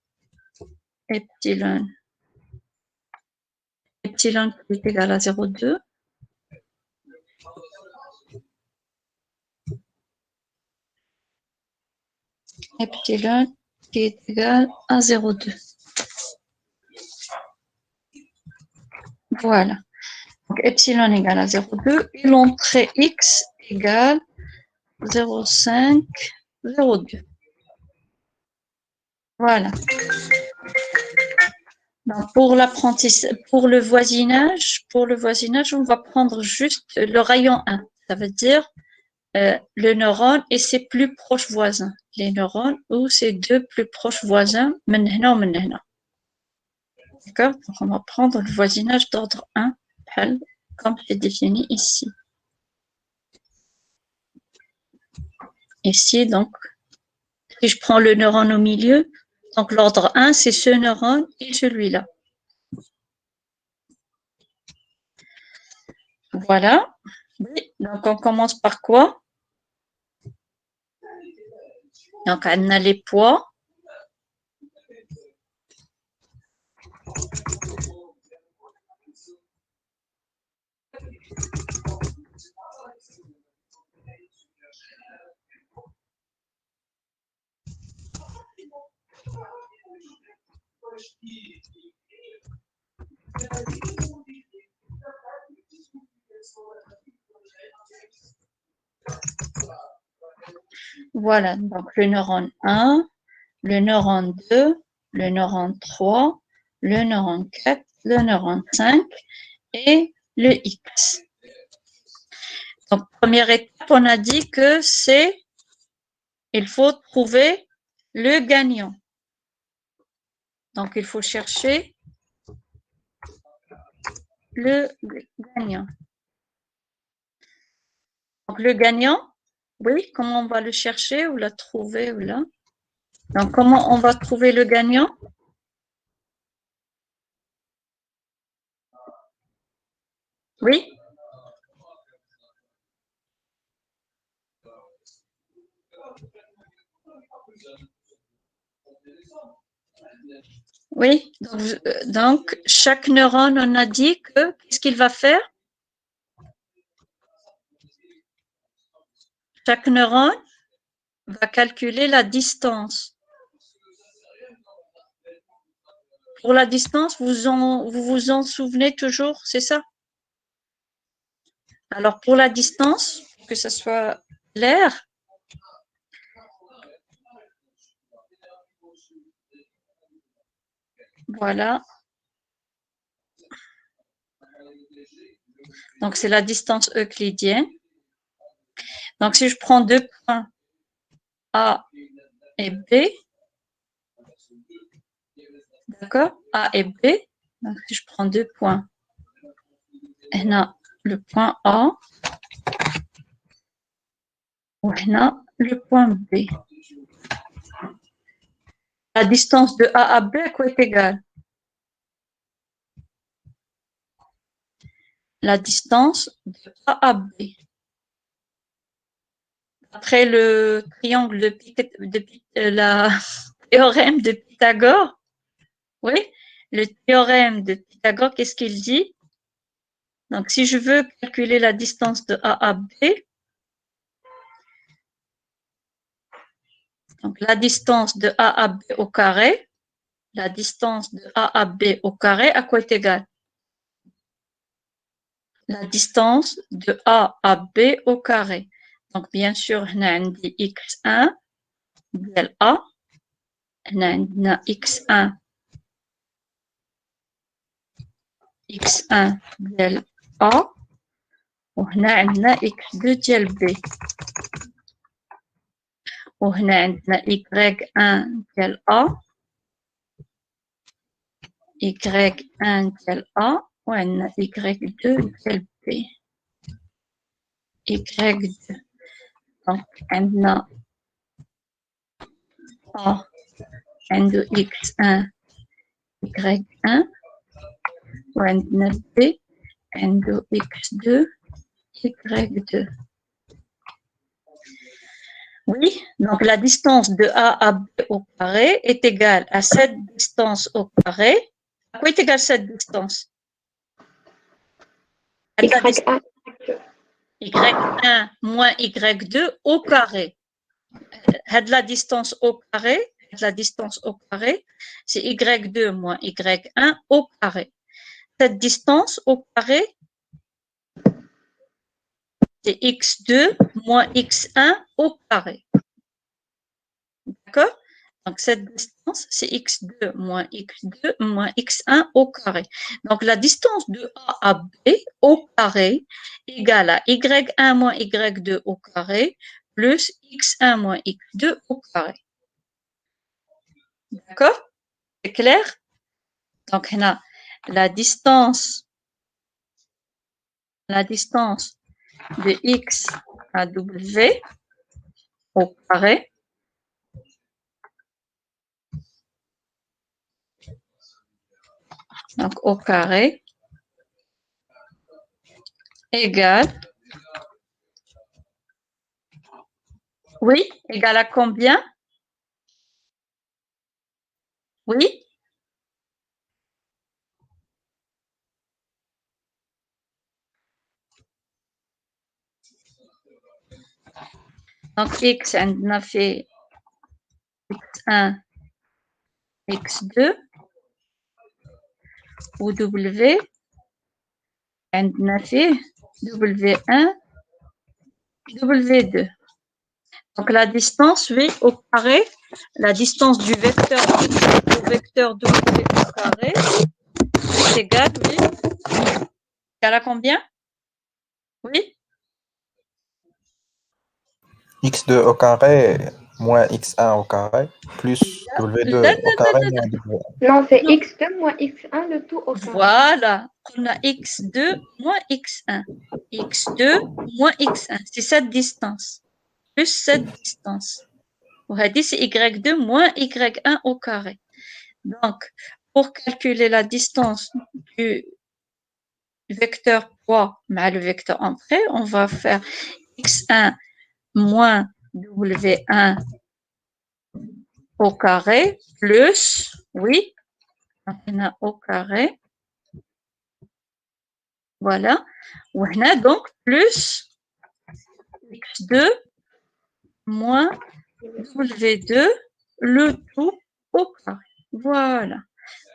epsilon qui est égal à 0,2. Epsilon qui est égal à 0,2. Voilà. Donc, epsilon égale à 0,2 et l'entrée x égale 0,5, 0,2. Voilà. Donc, pour l'apprentissage, pour le voisinage, on va prendre juste le rayon 1. Ça veut dire le neurone et ses plus proches voisins. Les neurones ou ses deux plus proches voisins, maintenant. D'accord? Donc, on va prendre le voisinage d'ordre 1, comme c'est défini ici. Ici, donc, si je prends le neurone au milieu, donc l'ordre 1, c'est ce neurone et celui-là. Voilà. Oui. Donc, on commence par quoi? Donc, on a les poids. Voilà, donc le neurone 1, le neurone 2, le neurone 3, le neurone 4, le neurone 5 et le X. Donc, première étape, on a dit que il faut trouver le gagnant. Donc, il faut chercher le gagnant. Donc, le gagnant, oui, comment on va le chercher ou la trouver ou là? Donc, comment on va trouver le gagnant? Oui. Oui, donc chaque neurone, on a dit que qu'est-ce qu'il va faire? Chaque neurone va calculer la distance. Pour la distance, vous vous en souvenez toujours, c'est ça? Alors, pour la distance, que ce soit clair, voilà. Donc, c'est la distance euclidienne. Donc, si je prends deux points A et B, d'accord? A et B. Donc, si je prends deux points, on a le point A, on a le point B. La distance de A à B, à quoi est égale? La distance de A à B. Après le triangle la théorème de Pythagore, oui, le théorème de Pythagore, qu'est-ce qu'il dit? Donc, si je veux calculer la distance de A à B, donc la distance de A à B au carré, la distance de A à B au carré, à quoi est égale? La distance de A à B au carré. Donc, bien sûr, on a x1 ديال A, هنا عندنا x1 ديال A, وهنا عندنا x2 ديال B, وهنا عندنا y1 ديال A, y1 ديال A, وعندنا y2 ديال B, y2. Donc عندنا A عنده x1 y1, وعندنا B عنده x2 y2. Oui, donc la distance de A à B au carré est égale à cette distance au carré. À quoi est égale cette distance? Y1. Y1 moins Y2 au carré. La distance au carré, c'est Y2 moins Y1 au carré. Cette distance au carré, c'est X2 moins X1 au carré. D'accord? Donc, cette distance, c'est X2 moins X2 moins X1 au carré. Donc, la distance de A à B au carré égale à Y1 moins Y2 au carré plus X1 moins X2 au carré. D'accord? C'est clair? Donc, on a la distance de X à W au carré donc au carré égale, oui, égale à combien? Oui? Donc X عندنا في X1 X2 و W عندنا فيه W1 W2. Donc la distance V au carré, la distance du vecteur X au vecteur W au carré est égale, oui, égale à combien? Oui? x2 au carré moins x1 au carré plus w2 au carré moins w1. Non, c'est x2 moins x1, le tout au carré. Voilà, on a x2 moins x1. x2 moins x1, c'est cette distance, plus cette distance. On a dit c'est y2 moins y1 au carré. Donc, pour calculer la distance du vecteur poids mais le vecteur entrée, on va faire x1 moins W1 au carré plus, oui, donc on a au carré, voilà, on a donc plus x2 moins W2, le tout au carré. Voilà.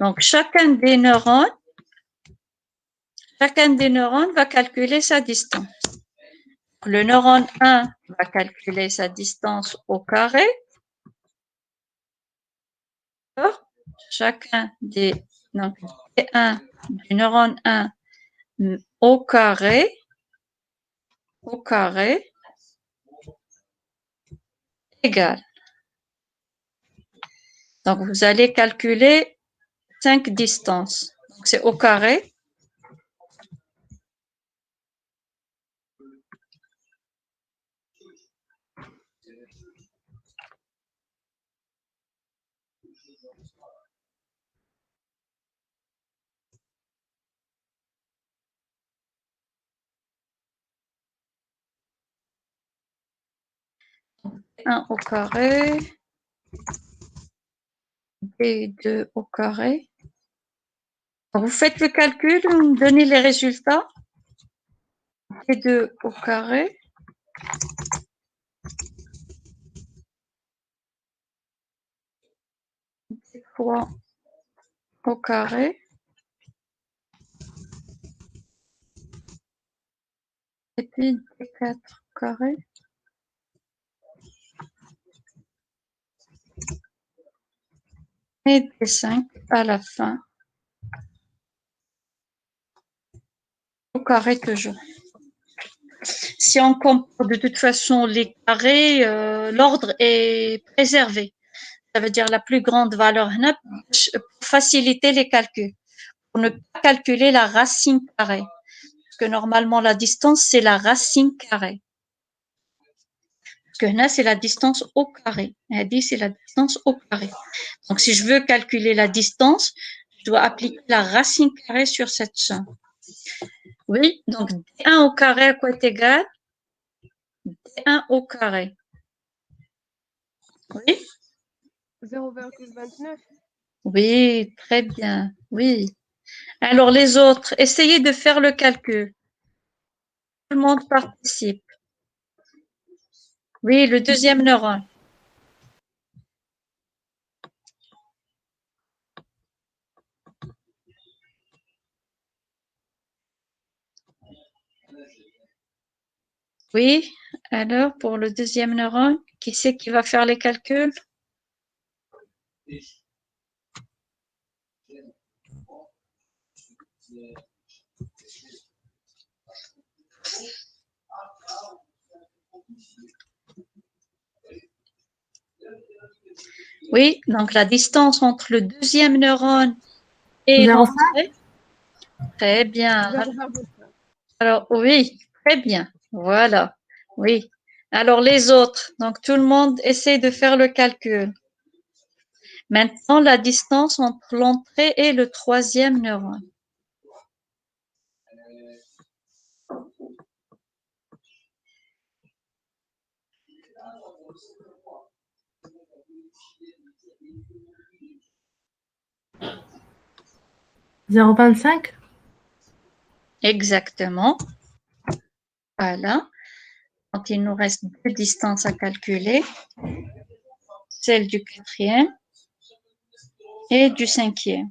Donc, chacun des neurones va calculer sa distance. Le neurone 1 va calculer sa distance au carré. Chacun des donc, D1 du neurone 1 au carré égale. Donc, vous allez calculer 5 distances. Donc, c'est au carré. Un au carré, D2 au carré. Vous faites le calcul, vous me donnez les résultats. D2 au carré. D3 au carré. Et puis D4 au carré. Et D5 à la fin. Au carré toujours. Si on compare de toute façon les carrés, l'ordre est préservé. Ça veut dire la plus grande valeur pour faciliter les calculs. Pour ne pas calculer la racine carrée. Parce que normalement, la distance, c'est la racine carrée. Parce que là, c'est la distance au carré. Elle dit c'est la distance au carré. Donc, si je veux calculer la distance, je dois appliquer la racine carrée sur cette somme. Oui, donc D1 au carré à quoi est égal? D1 au carré. Oui? 0,29. Oui, très bien. Oui. Alors, les autres, essayez de faire le calcul. Tout le monde participe. Oui, le deuxième neurone. Oui, alors pour le deuxième neurone, qui c'est qui va faire les calculs? Oui, donc la distance entre le deuxième neurone et 0,5. l'entrée. Très bien. 0,5. Alors oui, très bien. Voilà. Oui. Alors les autres, donc tout le monde essaie de faire le calcul. Maintenant, la distance entre l'entrée et le troisième neurone. Zéro virgule 25. Exactement. Voilà. Donc il nous reste deux distances à calculer. Celle du quatrième et du cinquième.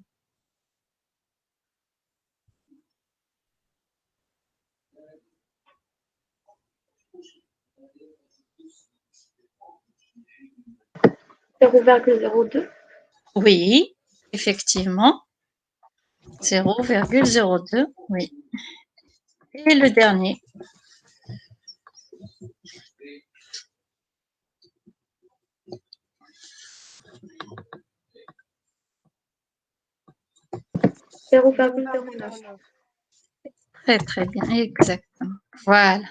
Zéro virgule zéro deux. Oui, effectivement. 0,02, oui. Et le dernier. Zéro virgule zéro neuf. Très, très bien, exactement. Voilà.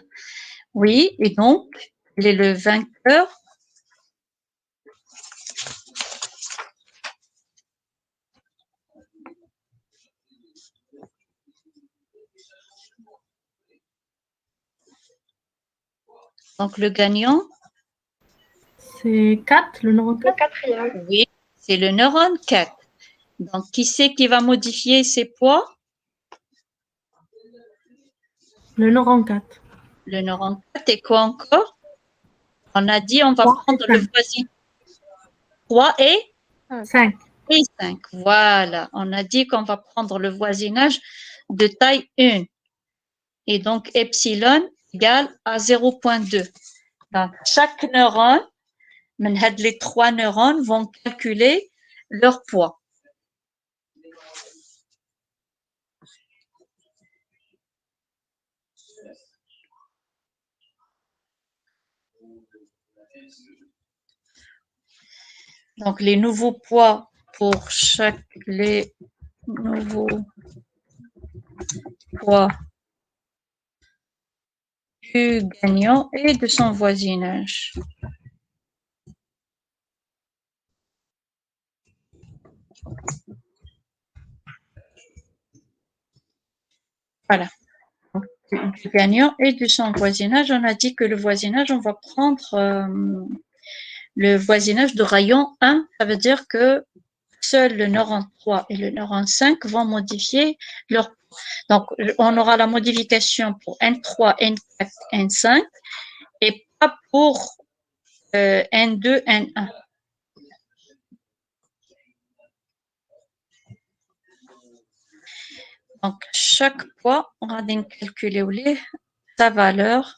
Oui, et donc, il est le vainqueur. Donc, le gagnant, C'est 4, le neurone Le 4. quatrième. Oui, c'est le neurone 4. Donc, qui c'est qui va modifier ses poids? Le neurone 4. Le neurone 4 et quoi encore? On a dit on va 3 prendre et le 5. voisin 3 5. et 5. Voilà, on a dit qu'on va prendre le voisinage de taille 1. Et donc, epsilon égale à 0,2. Donc, chaque neurone, les 3 neurones vont calculer leur poids. Donc, les nouveaux poids pour les nouveaux poids du gagnant et de son voisinage. Voilà. Du gagnant et de son voisinage. On a dit que le voisinage, on va prendre le voisinage de rayon 1. Ça veut dire que seul le neurone 3 et le neurone 5 vont modifier leur. Donc, on aura la modification pour N3, N4, N5 et pas pour N2, N1. Donc, chaque poids, on va calculer sa valeur,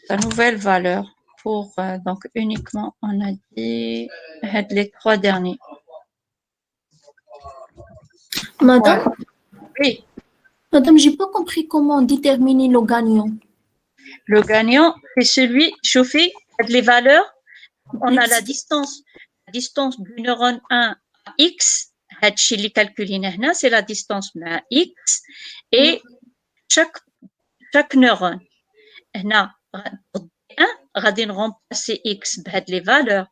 sa nouvelle valeur pour, donc, uniquement, on a dit les 3 derniers. Madame, Oui, Madame, j'ai pas compris comment déterminer le gagnant. le gagnant, c'est celui, chauffé, les valeurs, on a la distance du neurone 1 à X, c'est la distance à X, et chaque neurone. هنا غادي remplacer X بهاد les valeurs.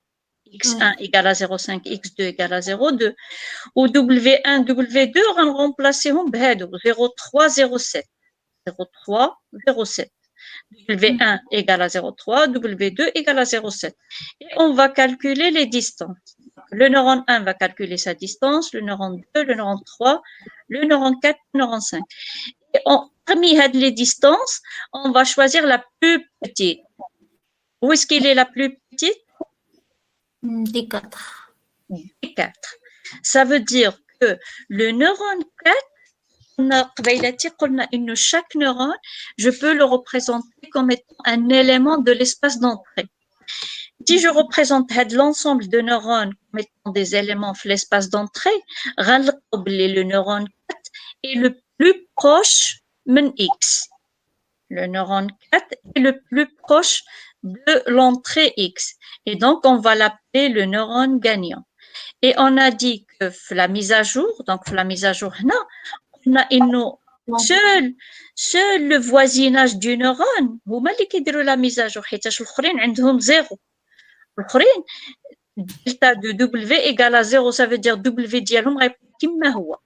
X1 égale à 0,5, X2 égale à 0,2. Ou W1, W2, on remplaceront بهادو 0,3, 0,7. 0,3, 0,7. W1 égale à 0,3, W2 égale à 0,7. Et on va calculer les distances. Le neurone 1 va calculer sa distance, le neurone 2, le neurone 3, le neurone 4, le neurone 5. Et parmi les distances, on va choisir la plus petite. Où est-ce qu'il est la plus petite? Des 4. Des 4. Ça veut dire que le neurone 4, chaque neurone, je peux le représenter comme étant un élément de l'espace d'entrée. Si je représente l'ensemble de neurones comme étant des éléments de l'espace d'entrée, le neurone 4 est le plus proche de X. Le neurone 4 est le plus proche de l'entrée X. Et donc, on va l'appeler le neurone gagnant. Et on a dit que la mise à jour, donc la mise à jour, on a seul le voisinage du neurone, هما اللي كيديروا la mise à jour, حيتاش الاخرين عندهم زيرو. الاخرين delta de W égale à 0, ça veut dire W ديالهم غيبقى كما هو.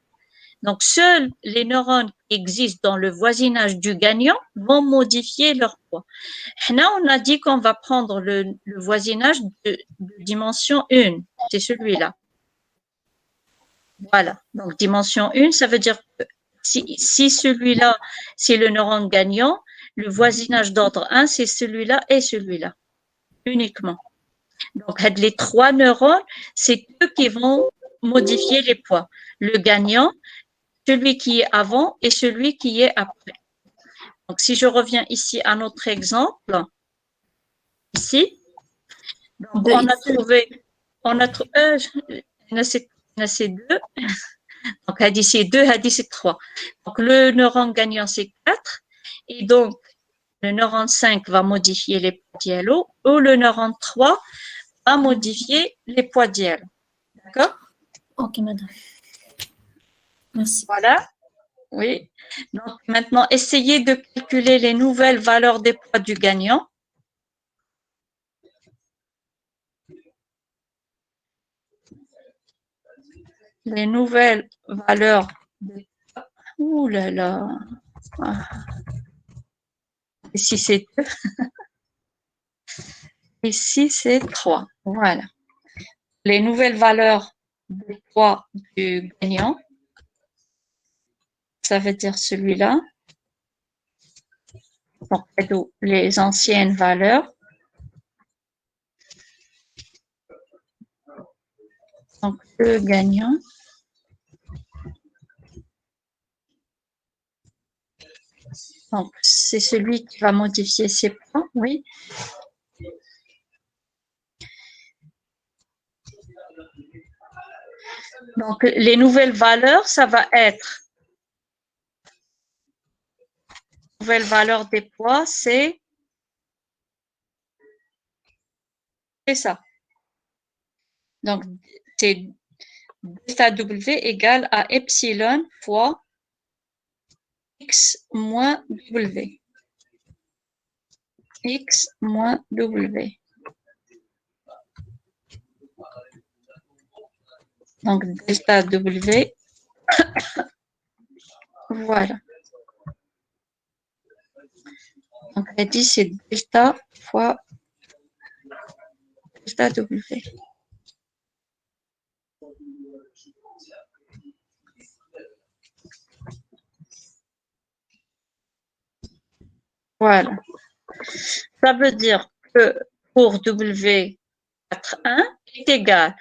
Donc, seuls les neurones qui existent dans le voisinage du gagnant vont modifier leur poids. Là, on a dit qu'on va prendre le voisinage de dimension 1. C'est celui-là. Voilà. Donc, dimension 1, ça veut dire que si celui-là, c'est le neurone gagnant, le voisinage d'ordre 1, c'est celui-là et celui-là. Uniquement. Donc, les 3 neurones, c'est eux qui vont modifier les poids. Le gagnant, celui qui est avant et celui qui est après. Donc, si je reviens ici à notre exemple, ici, donc on a trouvé, c'est 2, donc Hadi c'est 2, Hadi c'est 3. Donc, le neurone gagnant c'est 4, et donc le neurone 5 va modifier les poids diélo, ou le neurone 3 va modifier les poids diélo. D'accord? Ok, madame. Merci. Voilà. Oui. Donc, maintenant, essayez de calculer les nouvelles valeurs des poids du gagnant. Les nouvelles valeurs des poids. Ouh là là. Ah. Et si c'est 2. Ici, c'est 3. Voilà. Les nouvelles valeurs de poids du gagnant, ça veut dire celui-là. Donc, les anciennes valeurs. Donc, le gagnant. Donc, c'est celui qui va modifier ses points, oui. Donc, les nouvelles valeurs, ça va être, nouvelle valeur des poids, c'est ça. Donc, c'est delta W égale à epsilon fois X moins W. X moins W. Donc, delta W. Voilà. Donc, elle dit c'est delta fois delta W. Voilà. Ça veut dire que pour W4,1 est égal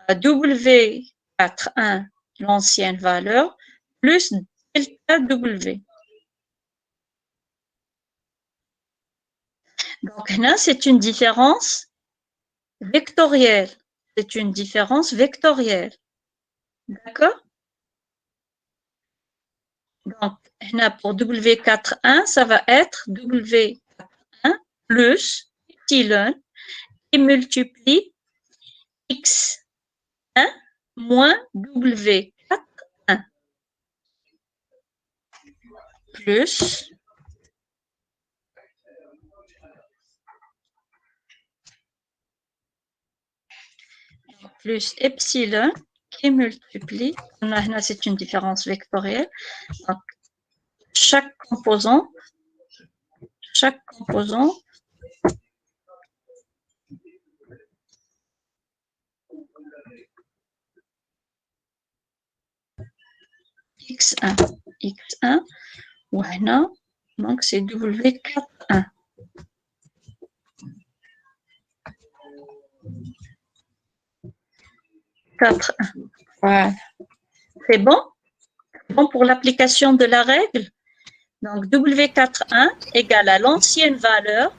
à W4,1, l'ancienne valeur, plus delta W. Donc là, c'est une différence vectorielle. C'est une différence vectorielle. D'accord? Donc, là, pour W4,1, ça va être W4,1 plus epsilon qui multiplie X1 moins W4,1 plus epsilon qui multiplie, là c'est une différence vectorielle, donc chaque composant x1 وهنا donc c'est W4,1. Voilà. C'est bon? Bon pour l'application de la règle. Donc, W4,1 égale à l'ancienne valeur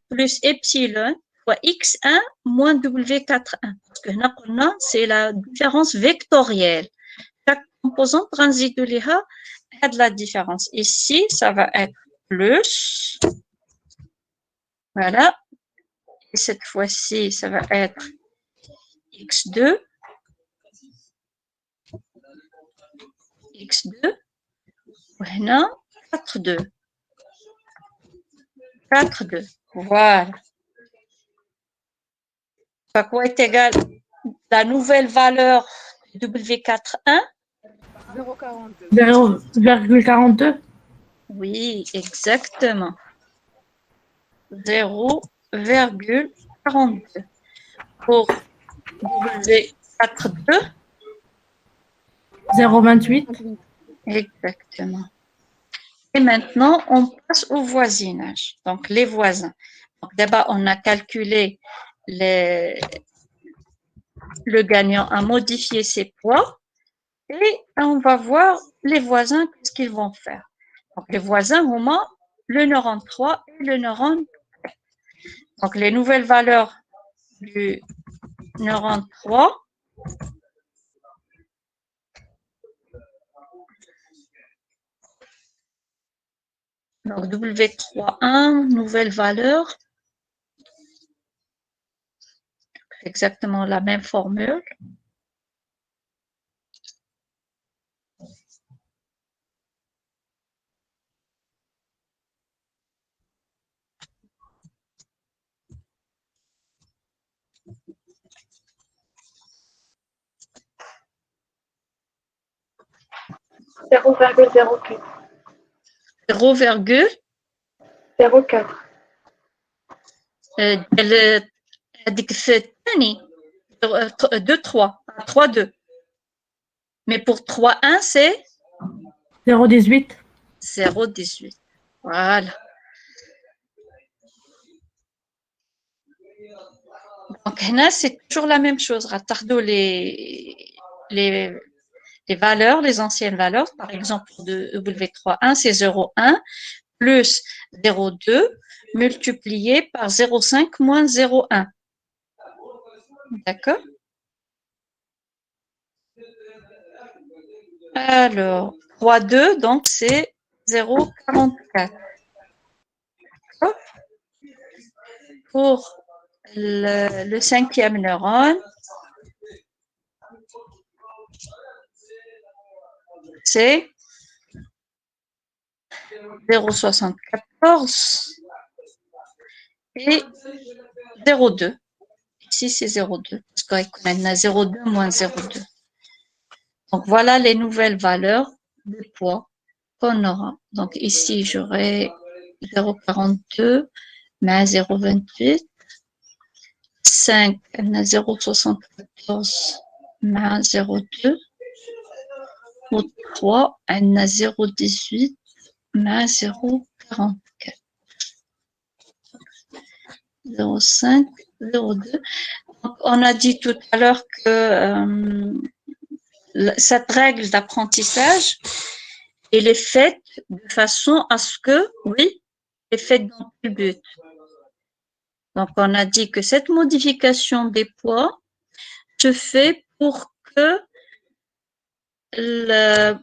plus epsilon fois X1 moins W4,1. Parce que là, c'est la différence vectorielle. Chaque composant transite de l'IHA a de la différence. Ici, ça va être plus. Voilà. Et cette fois-ci, ça va être X2. X2. Voilà. 4,2. 4,2. Voilà. À quoi est égal la nouvelle valeur W4,1? 0,42. Oui, exactement. 0,42. Pour W4,2? 0,28. Exactement. Et maintenant, on passe au voisinage. Donc, les voisins. Donc, d'abord, on a calculé le gagnant a modifié ses poids et on va voir les voisins, qu'est-ce qu'ils vont faire. Donc, les voisins ont le neurone 3 et le neurone 4. Donc, les nouvelles valeurs du neurone 3, donc W3,1, nouvelle valeur, exactement la même formule. Zéro virgule 0,04. 0,04. 04. هذيك في الثاني 2 3 3 2. Mais pour 3 1 c'est 0,18. 0,18. Voilà. Donc là, c'est toujours la même chose. Ratardons les valeurs, les anciennes valeurs. Par exemple, de W31, c'est 0,1 plus 0,2 multiplié par 0,5 moins 0,1. D'accord? Alors, 3,2, donc c'est 0,44. Pour le cinquième neurone, c'est 0,74 et 0,2. Ici, c'est 0,2 parce qu'on a 0,2 moins 0,2. Donc, voilà les nouvelles valeurs de poids qu'on aura. Donc, ici, j'aurai 0,42 mais 0,28. 5, elle a 0,74 mais 0,2. Ou 3, elle a 0,18 mais 0,44. 0,5, 0,2. On a dit tout à l'heure que cette règle d'apprentissage, elle est faite de façon à ce que, oui, elle est faite dans le but. Donc, on a dit que cette modification des poids se fait pour que le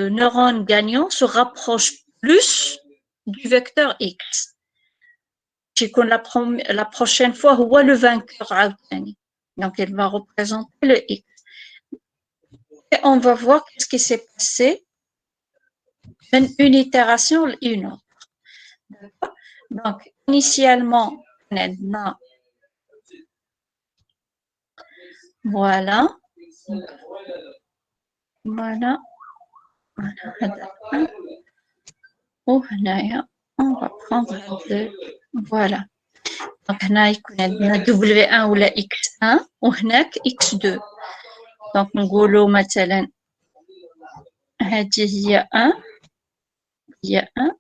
neurone gagnant se rapproche plus du vecteur X. La prochaine fois, هو le vainqueur. Donc, il va représenter le X. Et on va voir ce qui s'est passé une itération et une autre. Donc, initialement, voilà. Voilà. On va prendre deux. Voilà. Donc, on a W1 ou la X1 ou X2. Donc, نقول مثلا هذه هي 1 هي 1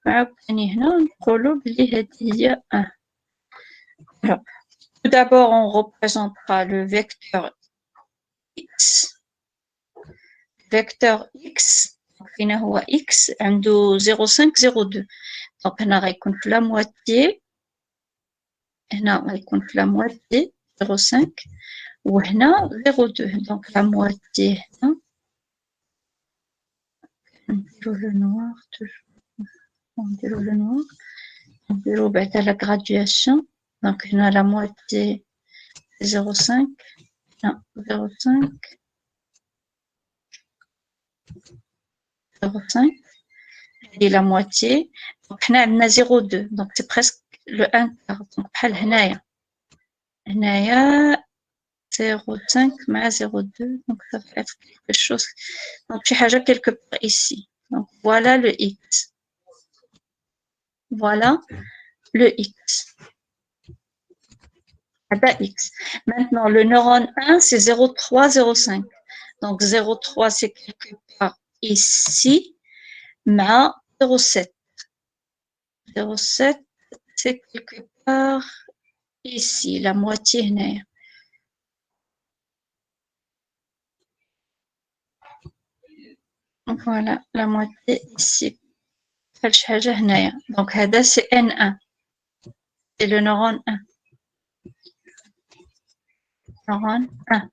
وعاوتاني هنا نقولوا بلي هذه هي 1. Alors, tout d'abord, on représentera le vecteur X. Vecteur X, فين هو X عنده 0,5 0,2. Donc, هنا غيكون في la moitié. هنا غيكون في la moitié 0,5 وهنا 0,2. Donc, la moitié هنا نديرو le noir toujours. نديرو le noir. نديرو بعدا la graduation. Donc, هنا la moitié 0,5. Non, 0,5. 0,5. Et la moitié. Donc, هنا عندنا 0,2. Donc, c'est presque le 1 quart. Donc, بحال هنايا. هنايا 0,5 مع 0,2. Donc, ça fait être quelque chose. Donc, شي حاجة quelque part ici. Donc, voilà le X. Voilà le X. X. Maintenant, le neurone 1, c'est 0,3, 0,5. Donc, 0,3, c'est quelque part ici. Mais 0,7. 0,7, c'est quelque part ici, la moitié. Voilà, la moitié ici. Donc, c'est N1. C'est le neurone 1. Neurone 1.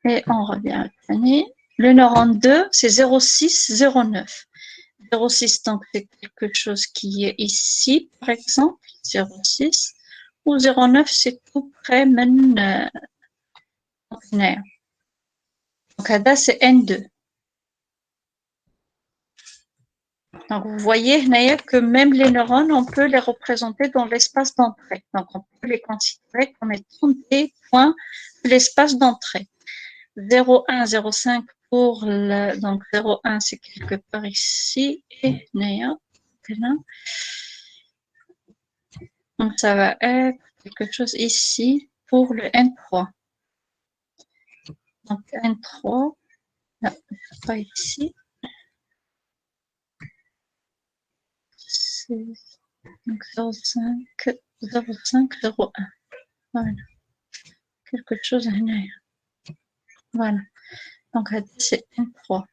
Et on revient à l'année. Le neurone 2, c'est 0,6, 0,9. 0,6, donc c'est quelque chose qui est ici, par exemple, 0,6. Ou 0,9, c'est tout près même. Donc, c'est N2. Donc, vous voyez que même les neurones, on peut les représenter dans l'espace d'entrée. Donc, on peut les considérer comme étant des points de l'espace d'entrée. 0,1, 0,5 pour le... Donc, 0,1, c'est quelque part ici. Et là. Donc, ça va être quelque chose ici pour le N3. Donc, N3, là, pas ici. C'est donc 0,5, 0,5, 0,1. Voilà. Quelque chose à venir. Voilà. Donc, c'est N3.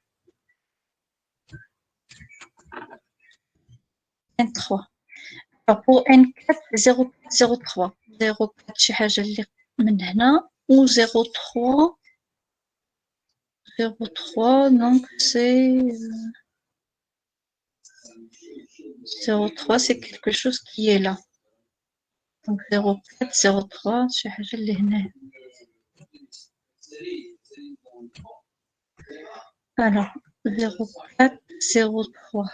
N3. Alors, pour N4, c'est 0,03. 0,4 شي حاجة اللي من هنا ou 0,3. 0,3, donc c'est 0,3, c'est quelque chose qui est là. Donc 0,4, 0,3, شي حاجة اللي هنا. Alors 0,4, 0,3,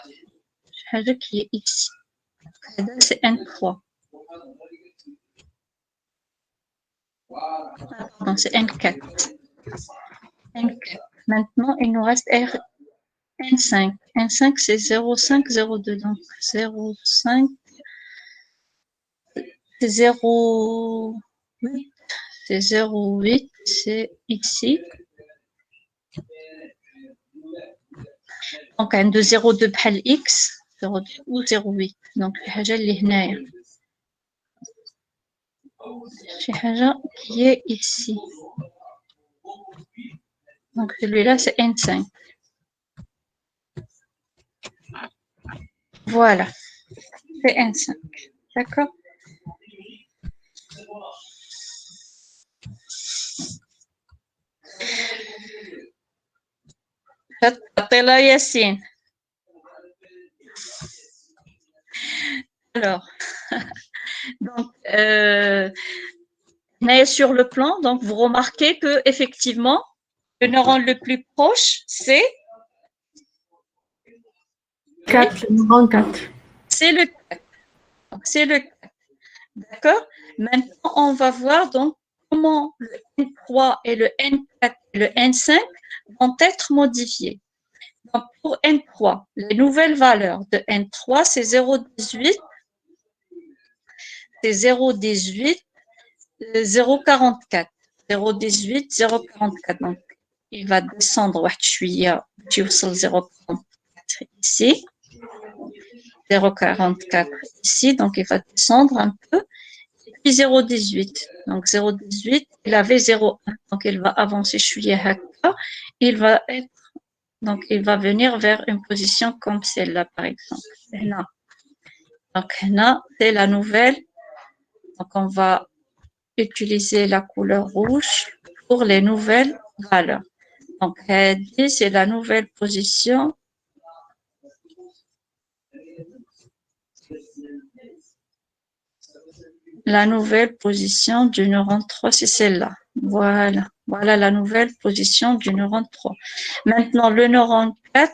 شي حاجة qui est ici. C'est N3. Pardon, c'est N4. N4. Maintenant, il nous reste N5. N5, c'est 0,5, 0,2. Donc 0,5, c'est 0,8. C'est 0,8, c'est ici. Donc, un de 0,2 بحال X, 0,2 ou 0,8. Donc, شي حاجة اللي هنايا. شي حاجة qui est ici. Donc, celui-là, c'est N5. Voilà. C'est N5. D'accord? Attends, Yassine. Alors, donc, sur le plan, donc vous remarquez que effectivement, le neurone le plus proche, c'est 4, le neurone 4. C'est le 4. Donc, c'est le 4. D'accord? Maintenant, on va voir donc comment le N3 et le N4 et le N5 vont être modifiés. Donc, pour N3, les nouvelles valeurs de N3, c'est 0,18, c'est 0,18, 0,44. 0,18, 0,44. Donc, il va descendre sur 0,44 ici. 0,44 ici, donc il va descendre un peu. Et puis 0,18. Donc 0,18, il avait 0,1. Donc il va avancer, il va être, donc il va venir vers une position comme celle-là, par exemple. Là. Donc là, c'est la nouvelle. Donc on va utiliser la couleur rouge pour les nouvelles valeurs. Donc c'est la nouvelle position. La nouvelle position du neurone 3, c'est celle-là. Voilà. Voilà la nouvelle position du neurone 3. Maintenant, le neurone 4,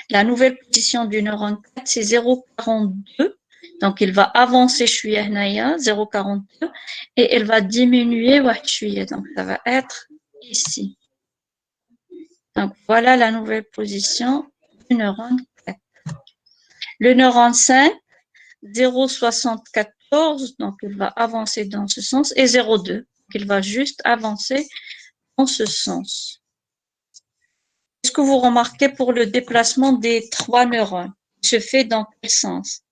la nouvelle position du neurone 4, c'est 0,42. Donc, il va avancer 0,42 et elle va diminuer. Donc, ça va être ici. Donc, voilà la nouvelle position du neurone 4. Le neurone 5, 0,74, donc il va avancer dans ce sens, et 0,2, donc il va juste avancer dans ce sens. Est-ce que vous remarquez pour le déplacement des 3 neurones? Il se fait dans quel sens?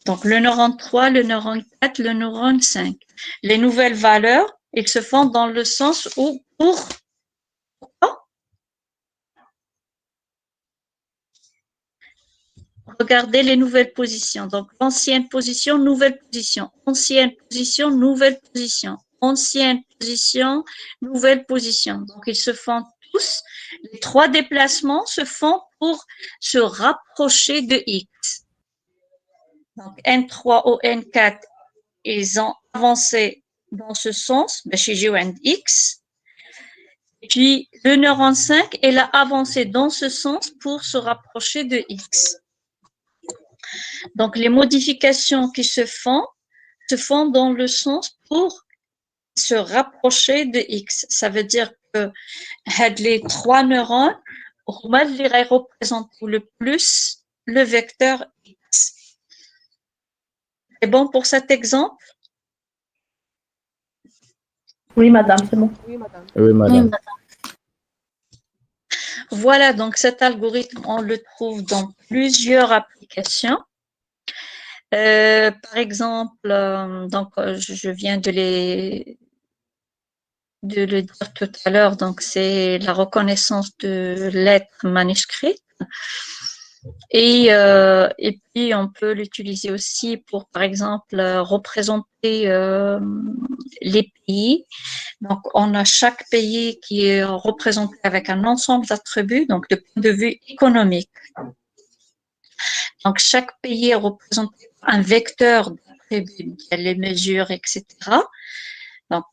Donc le neurone 3, le neurone 4, le neurone 5. Les nouvelles valeurs, ils se font dans le sens où pour... Regardez les nouvelles positions. Donc, ancienne position, nouvelle position. Ancienne position, nouvelle position. Ancienne position, nouvelle position. Donc, ils se font tous. Les 3 déplacements se font pour se rapprocher de X. Donc, N3 ou N4, ils ont avancé dans ce sens, chez X. Et puis, le neurone 5, il a avancé dans ce sens pour se rapprocher de X. Donc, les modifications qui se font dans le sens pour se rapprocher de X. Ça veut dire que les 3 neurones هما اللي غيريبريزونطيو le plus le vecteur X. C'est bon pour cet exemple? Oui, madame, c'est bon. Oui, madame. Oui, madame. Voilà, donc cet algorithme, on le trouve dans plusieurs applications. Par exemple, donc je viens de le dire tout à l'heure, donc c'est la reconnaissance de lettres manuscrites. Et puis, on peut l'utiliser aussi pour, par exemple, représenter les pays. Donc, on a chaque pays qui est représenté avec un ensemble d'attributs, donc de point de vue économique. Donc, chaque pays est représenté par un vecteur d'attributs, les mesures, etc. Donc,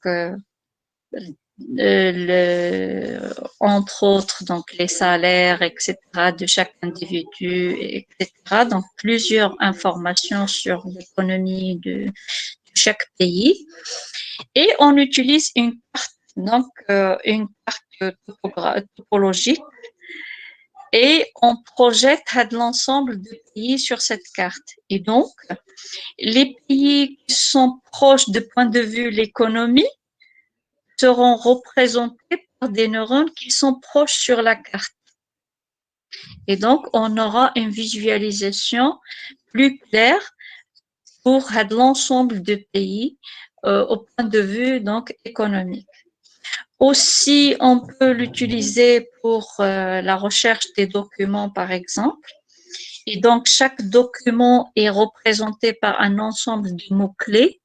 entre autres, donc les salaires, etc., de chaque individu, etc. Donc, plusieurs informations sur l'économie de chaque pays. Et on utilise une carte, donc une carte topologique, et on projette l'ensemble des pays sur cette carte. Et donc, les pays qui sont proches du point de vue de l'économie seront représentés par des neurones qui sont proches sur la carte. Et donc, on aura une visualisation plus claire pour l'ensemble des pays au point de vue donc économique. Aussi, on peut l'utiliser pour la recherche des documents, par exemple. Et donc, chaque document est représenté par un ensemble de mots-clés.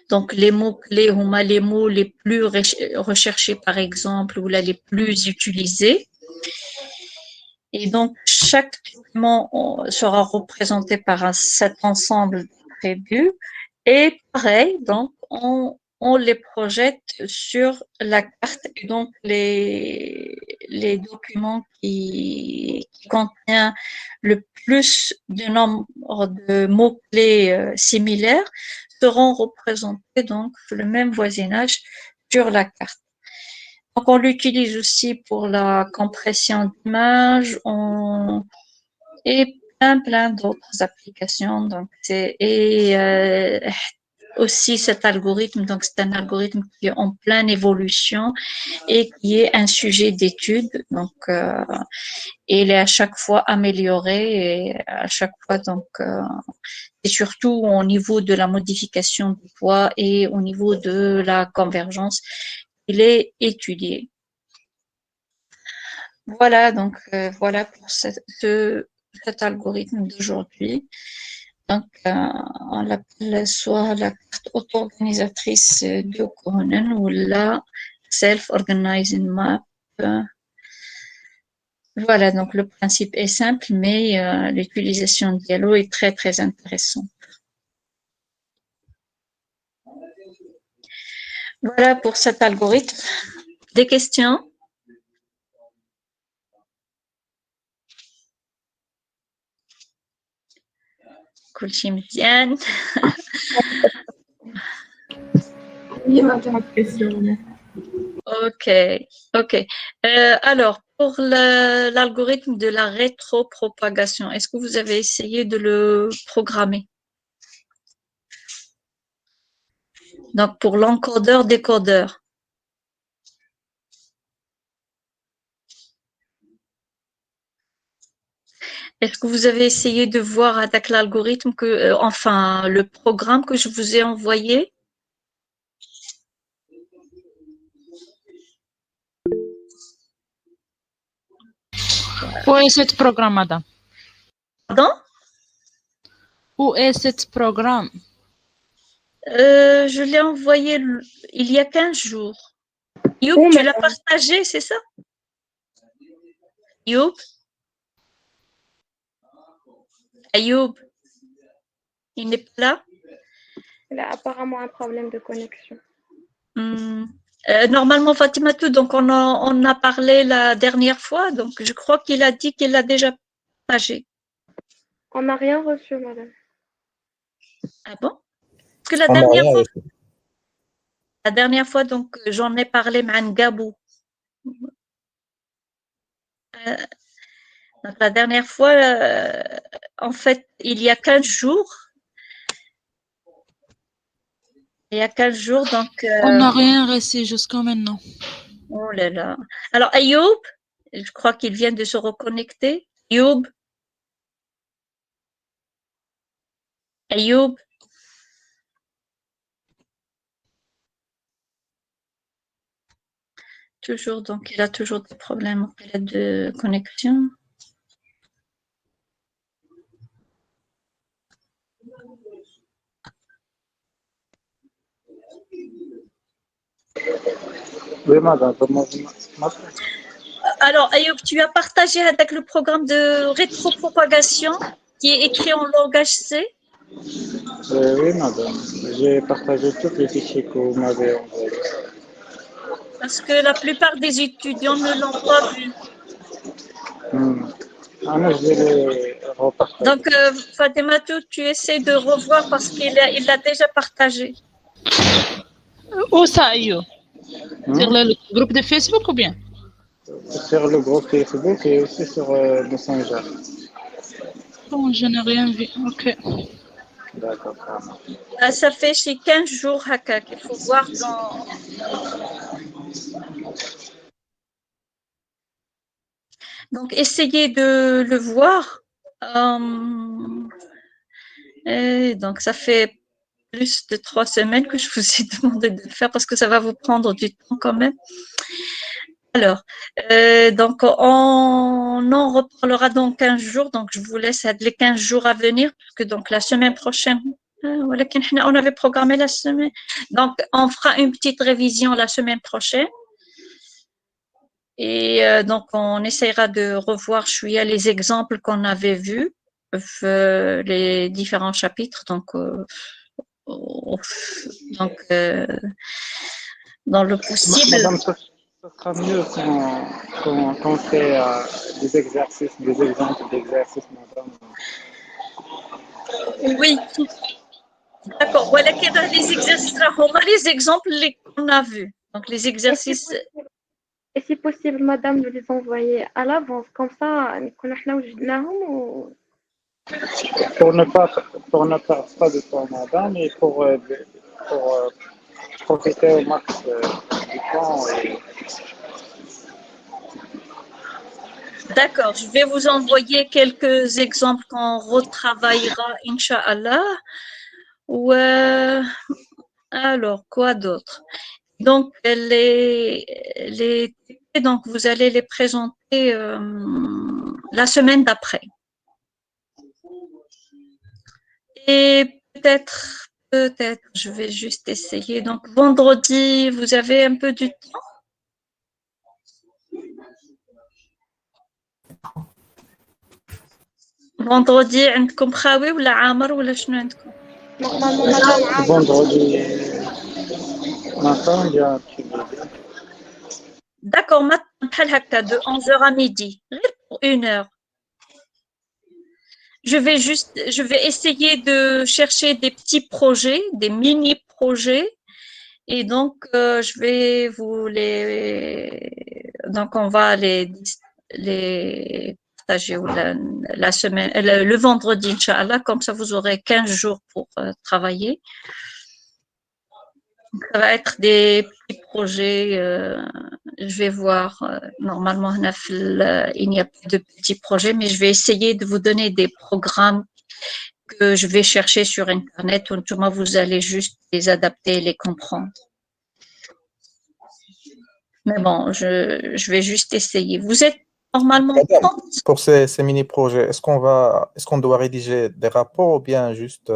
Donc, les mots-clés, les mots les plus recherchés, par exemple, ou là, les plus utilisés. Et donc, chaque document sera représenté par cet ensemble d'attributs. Et pareil, donc, on les projette sur la carte. Et donc, les documents qui contiennent le plus de nombre de mots-clés similaires seront représentés donc le même voisinage sur la carte. Donc, on l'utilise aussi pour la compression d'images et plein d'autres applications. Donc, aussi cet algorithme, donc c'est un algorithme qui est en pleine évolution et qui est un sujet d'étude. Donc, il est à chaque fois amélioré et à chaque fois donc et surtout au niveau de la modification du poids et au niveau de la convergence, il est étudié. Voilà, donc voilà pour cet algorithme d'aujourd'hui. Donc, on l'appelle soit la carte auto-organisatrice de Cohen ou la self-organizing map. Voilà, donc le principe est simple, mais l'utilisation de Diallo est très intéressante. Voilà pour cet algorithme. Des questions? كل شيء مزيان. Oui, madame. Pas de question. Ok. Alors, pour l'algorithme de la rétropropagation, est-ce que vous avez essayé de le programmer? Donc, pour l'encodeur-décodeur. Est-ce que vous avez essayé de voir avec l'algorithme enfin, le programme que je vous ai envoyé? Où est ce programme, madame? Pardon? Où est ce programme? Je l'ai envoyé il y a 15 jours. Youb, tu l'as partagé, c'est ça? Youb? Ayoub? Il n'est pas là? Il a apparemment un problème de connexion. Normalement, Fatima, donc on a parlé la dernière fois, donc je crois qu'il a dit qu'il l'a déjà partagé. On n'a rien reçu, madame. Ah bon? Parce que la dernière fois, donc j'en ai parlé avec Gabou. Donc, la dernière fois, en fait, il y a 15 jours. Il y a 15 jours, donc... On n'a rien reçu jusqu'à maintenant. Oh là là. Alors, Ayoub, je crois qu'il vient de se reconnecter. Ayoub. Ayoub. Toujours, donc il a toujours des problèmes de connexion. Oui, madame. Alors, Ayoub, tu as partagé avec le programme de rétropropagation qui est écrit en langage C? Oui, madame. J'ai partagé tous les fichiers que vous m'avez envoyés. Parce que la plupart des étudiants ne l'ont pas vu. Ah non, je vais les repartager. Donc, Fatematou, tu essaies de revoir parce qu'il l'a déjà partagé. Où ça, Ayo? Sur le groupe de Facebook ou bien? Sur le groupe Facebook et aussi sur Messenger. Bon, je n'ai rien vu. Ok. D'accord, ça marche. Ça fait chez 15 jours, Hakak. Il faut voir dans... Donc, essayez de le voir. Et donc, ça fait plus de 3 semaines que je vous ai demandé de le faire parce que ça va vous prendre du temps quand même. Alors, donc, on en reparlera dans 15 jours. Donc, je vous laisse les 15 jours à venir parce que donc, la semaine prochaine, on avait programmé la semaine. Donc, on fera une petite révision la semaine prochaine. Et donc, on essaiera de revoir chouïa les exemples qu'on avait vus, les différents chapitres. Donc, dans le possible. Madame, ça sera mieux quand on fait des exercices, des exemples d'exercices, madame. Oui, d'accord. Voilà, les exercices, les exemples qu'on a vus. Donc, les exercices. Et si possible, madame, de les envoyer à l'avance, comme ça, ou... Pour ne perdre pas de temps, madame, et pour profiter au max du temps. D'accord, je vais vous envoyer quelques exemples qu'on retravaillera, Inch'Allah. Ou alors, quoi d'autre? Donc, donc, vous allez les présenter la semaine d'après. Et peut-être, je vais juste essayer. Donc, vendredi, vous avez un peu du temps? vendredi عندكم خاوي ولا عامر ولا شنو عندكم؟ Vendredi matin, il y a un petit bébé. D'accord, maintenant بحال هكا de 11h à midi, غير pour 1 heure. Je vais essayer de chercher des petits projets, des mini-projets, et donc je vais vous donc on va les partager la semaine, le vendredi, Inch'Allah, comme ça vous aurez 15 jours pour travailler. Ça va être des petits projets. Je vais voir. Normalement, il n'y a pas de petits projets, mais je vais essayer de vous donner des programmes que je vais chercher sur Internet. Autrement, vous allez juste les adapter et les comprendre. Mais bon, je vais juste essayer. Vous êtes normalement... Madame, pour ces mini-projets, est-ce qu'on doit rédiger des rapports ou bien juste...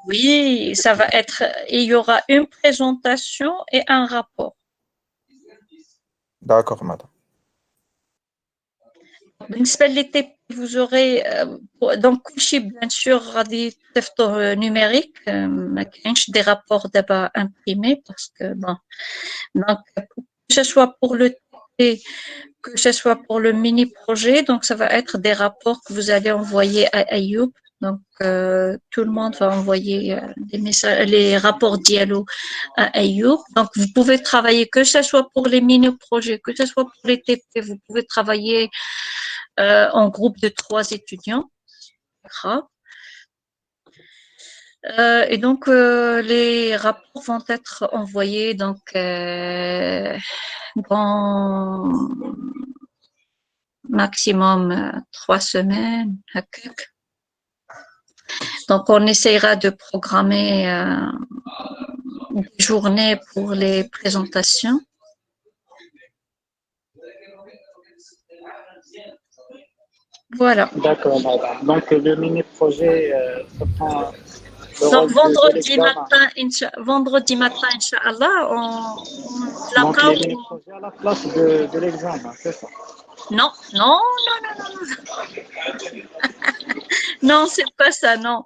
Oui, ça va être... Il y aura une présentation et un rapport. D'accord, madame. Vous aurez donc bien sûr numérique, des rapports d'abord imprimés parce que bon, donc que ce soit pour le TP, que ce soit pour le mini projet, donc ça va être des rapports que vous allez envoyer à Ayoub Donc, tout le monde va envoyer des messages, les rapports Diallo à Ayoub. Donc, vous pouvez travailler, que ce soit pour les mini-projets, que ce soit pour les TP, vous pouvez travailler en groupe de 3 étudiants. Et donc, les rapports vont être envoyés donc, dans maximum 3 semaines. Donc, on essayera de programmer des journées pour les présentations. Voilà. D'accord, madame. Donc, le mini-projet, ça prend le Donc, rôle de l'examen. vendredi matin, Inch'Allah, on Donc, les blackout. mini-projets à la place de l'examen, c'est ça? Non, non, non, c'est pas ça, non.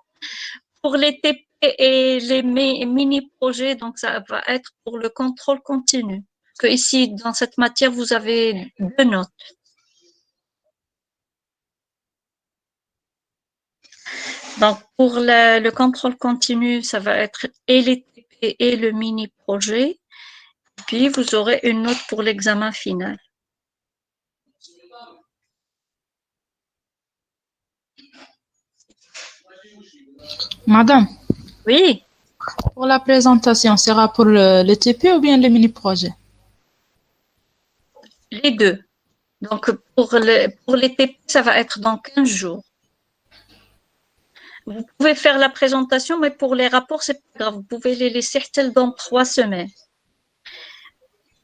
Pour les TP et les mini-projets, donc ça va être pour le contrôle continu. Parce que ici, dans cette matière, vous avez 2 notes. Donc, pour le contrôle continu, ça va être et les TP et le mini-projet. Puis, vous aurez une note pour l'examen final. Madame, Oui, pour la présentation, sera pour le TP ou bien le mini-projet? les deux. Donc, pour les TP, ça va être dans 15 jours. Vous pouvez faire la présentation, mais pour les rapports, c'est pas grave. Vous pouvez les laisser dans 3 semaines.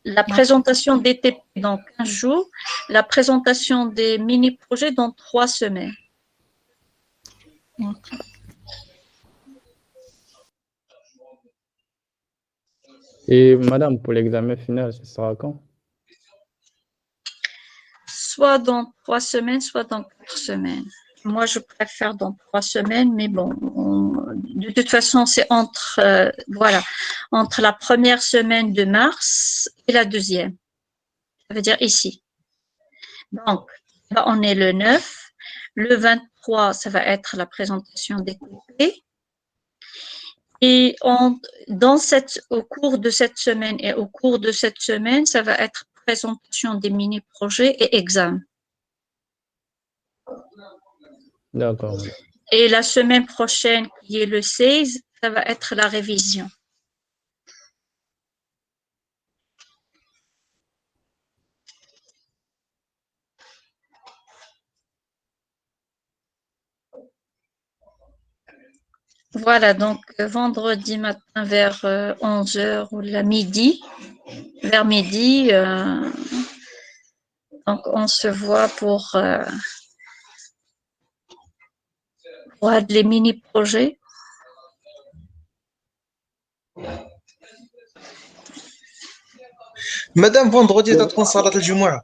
La présentation des TP dans 15 jours, la présentation des mini-projets dans 3 semaines. Ok. Et madame, pour l'examen final, ce sera quand? Soit dans 3 semaines, soit dans 4 semaines. Moi, je préfère dans 3 semaines, mais bon, de toute façon, c'est entre la première semaine de mars et la deuxième. Ça veut dire ici. Donc, là, on est le 9. Le 23, ça va être la présentation des TP. Et au cours de cette semaine, ça va être présentation des mini-projets et examen. D'accord. Et la semaine prochaine, qui est le 16, ça va être la révision. Voilà, donc vendredi matin vers 11h ou vers midi. Donc, on se voit pour les mini-projets. مدام فوندغودي تتكون صلاة الجمعة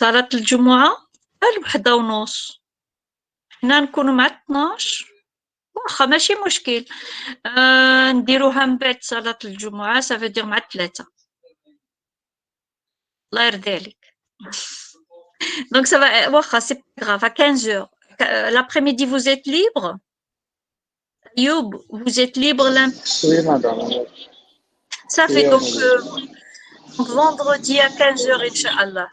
صلاة الجمعة 1:30. حنا نكونوا مع 12. واخا ماشي مشكل. نديروها من بعد صلاة الجمعة، ça veut dire مع 3. الله يرضي عليك. Donc ça va, واخا c'est pas grave, à 15h. L'après-midi, vous êtes libre? Ayoub, vous êtes libre lundi? Oui, madame. Ça fait donc vendredi à 15h, Inch'Allah.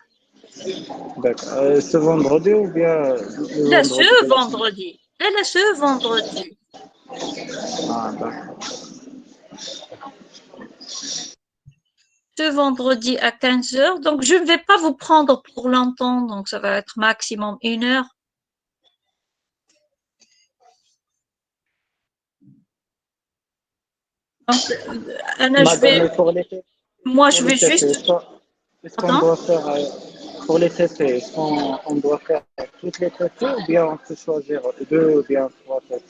D'accord. Ce vendredi ou bien Là, ce vendredi. Là, ce vendredi. Ah, d'accord. Ce vendredi à 15h. Donc, je ne vais pas vous prendre pour longtemps. Donc, ça va être maximum 1 heure. Donc, Anna, moi, je vais juste... Est-ce qu'on doit faire pour les TP, est-ce qu'on doit faire toutes les TP ou bien on peut choisir 2 ou bien 3 TP?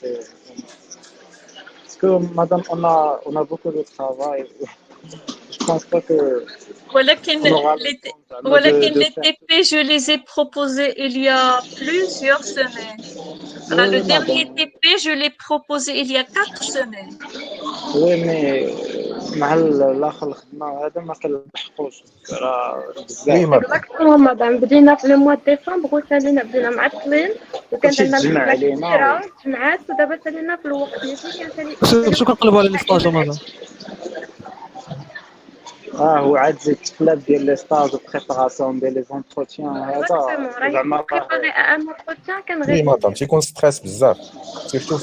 Parce que madame, on a beaucoup de travail. Je pense pas que ولكن les TP, je les ai proposés il y a plusieurs semaines. Oui, le dernier TP, je l'ai proposé il y a 4 semaines. Oui, mais مع الاخر الخدمه هذا ما كنلحقوش راه بزاف. وي مدام. اكزاكتومون مدام، بدينا في الموا ديسمبر وسالينا بدينا معطلين وكانت كلشي عندنا تجمع الخدمة علينا. كثيرة جمعات، ودابا سالينا في الوقت اللي كان شو كنقلبوا على لي ستاج مدام؟ هو عاد زيد تقلب ديال لي ستاج وبريباراسيون ديال لي زونتروتيان هذا راهي زعما بريباري ان انتروتيان كان وي غير مدام تيكون ستريس بزاف سيرتو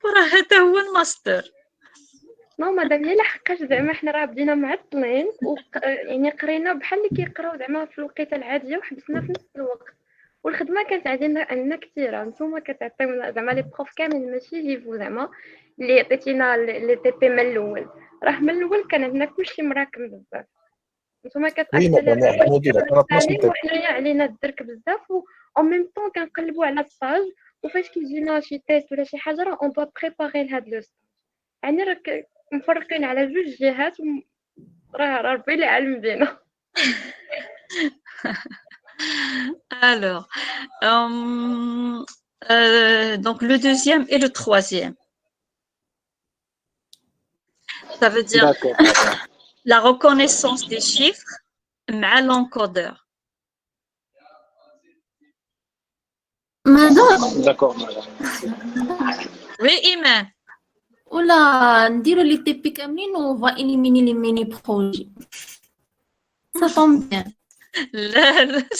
وراه هذا هو الماستر. نو مدام لا حقاش زعما حنا راه بدينا معطلين يعني قرينا بحال اللي كيقراو زعما في الوقيته العاديه وحبسنا في نفس الوقت، والخدمه كانت عندنا كثيره. نتوما كتعطيونا زعما لي بروف كامل ماشي جيفو زعما اللي عطيتينا لي تي بي من الاول، راه من الاول كان عندنا كلشي مراكم بزاف. نتوما وي مدام المدير عطانا 12 تيب. وحنايا علينا الدرك بزاف و اون ميم طون كنقلبوا على الستاج، وفاش كيجينا شي تيست ولا شي حاجه راه اون دو بريباري لهاد لو ستاج. يعني راك مفرقين على جوج جهات راه ربي اللي علم بينا. Alors, donc le deuxième et le troisième. Ça veut dire la reconnaissance des chiffres مع l'encodeur. مدام داكور مدام. Oui, Iman. ولا نديرو لي تي بي كاملين و فا إليميني لي ميني بروجي. Ça tombe bien.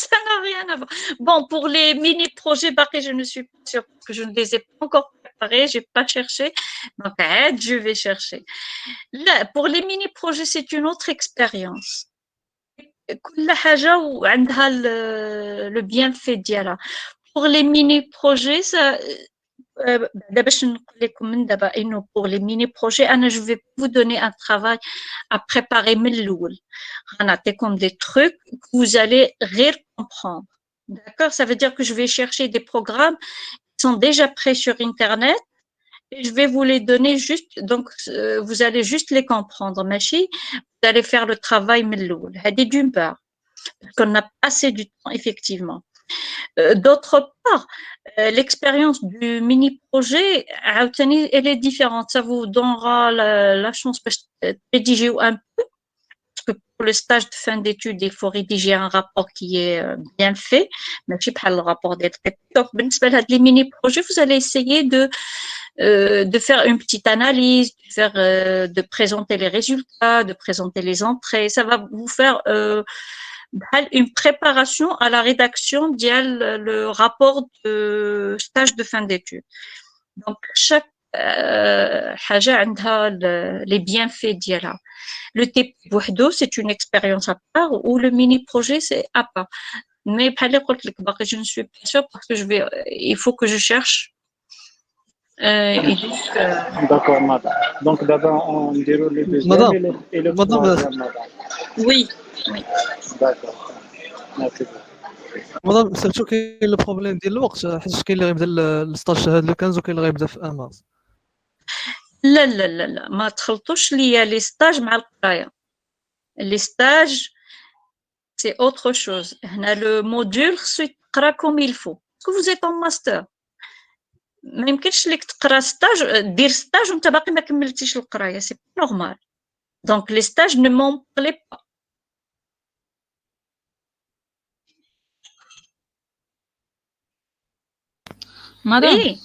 Ça n'a rien à voir. Bon, pour les mini-projets, je ne suis pas sûre parce que je ne les ai pas encore préparés, je n'ai pas cherché. Donc, je vais chercher. Là, pour les mini-projets, c'est une autre expérience. كل حاجة وعندها le bienfait ديالها. Pour les mini-projets, ça, باش نقول لكم من دابا انه pour les mini-projets, je vais vous donner un travail à préparer من الأول. غنعطيكم des trucs que vous allez غير comprendre. D'accord? Ça veut dire que je vais chercher des programmes qui sont déjà prêts sur Internet et je vais vous les donner juste, donc vous allez juste les comprendre. ماشي vous allez faire le travail من الأول. هذه d'une part, parce qu'on n'a pas assez du temps, effectivement. D'autre part, l'expérience du mini-projet, elle est différente. Ça vous donnera la chance de rédiger un peu, parce que pour le stage de fin d'études, il faut rédiger un rapport qui est bien fait, mais je sais pas le rapport d'être. Donc, les mini-projets, vous allez essayer de faire une petite analyse, de présenter les résultats, de présenter les entrées. Ça va vous faire une préparation à la rédaction le rapport de stage de fin d'études. Donc, chaque حاجة عندها les bienfaits ديالها. Le TP بوحدو, c'est une expérience à part, ou le mini-projet, c'est à part. Mais بحال قلت لك باقي je ne suis pas sûre parce que il faut que je cherche. Et donc, D'accord, madame. Donc, d'abord, on déroule le deuxième et le troisième, madame. Oui, oui. D'accord. Merci beaucoup. مدام سيرتو كاين لو بروبليم ديال الوقت، حيت كاين اللي غيبدا الستاج هذا لو 15 وكاين اللي غيبدا في مارس. لا لا لا لا ما تخلطوش ليا لي ستاج مع القرايه. لي ستاج سي اوتر شوز. هنا لو موديول خصو يتقرا كوم يلفو باسكو vous êtes en master. ما يمكنش ليك تقرا ستاج دير ستاج وانت باقي ما كملتيش القرايه، سي نورمال. دونك لي ستاج ne m'en plaît pas. مدام Oui.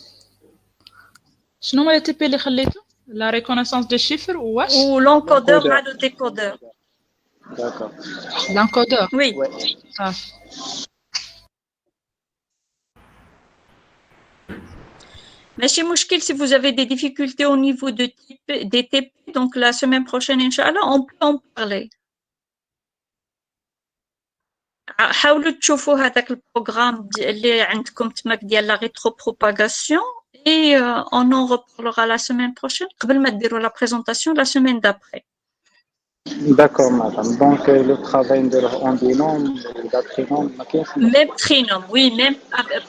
شنو هما لي تي بي اللي خليتو؟ لا ريكونيسونس دي شيفر واش؟ Ou l'encodeur مع le décodeur. D'accord. l'encodeur. Oui. صافي. ماشي مشكل si vous avez des difficultés au niveau des TP, donc la semaine prochaine Inch'Allah on peut en parler. حاولوا تشوفوا هذاك البروغرام اللي عندكم تماك ديال لا rétropropagation et on en reparlera la semaine prochaine قبل ما ديروا la présentation la semaine d'après. D'accord, madame. Donc, le travail en binôme, la trinôme, même trinôme, oui, même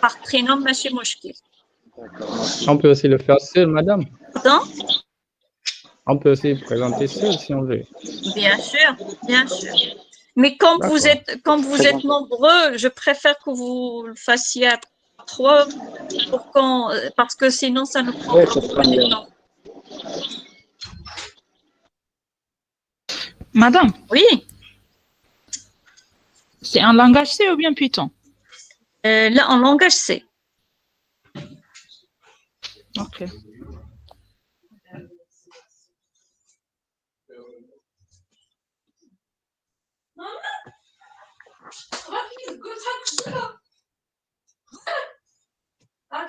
par trinôme, ماشي مشكل. On peut aussi le faire seul, madame. Pardon? On peut aussi présenter seul si on veut. Bien sûr, bien sûr. Mais comme vous êtes nombreux, je préfère que vous le fassiez à 3 parce que sinon ça nous prend beaucoup de temps. Madame, Oui, c'est un langage C ou bien Python? là, en langage C. Ok. Ah,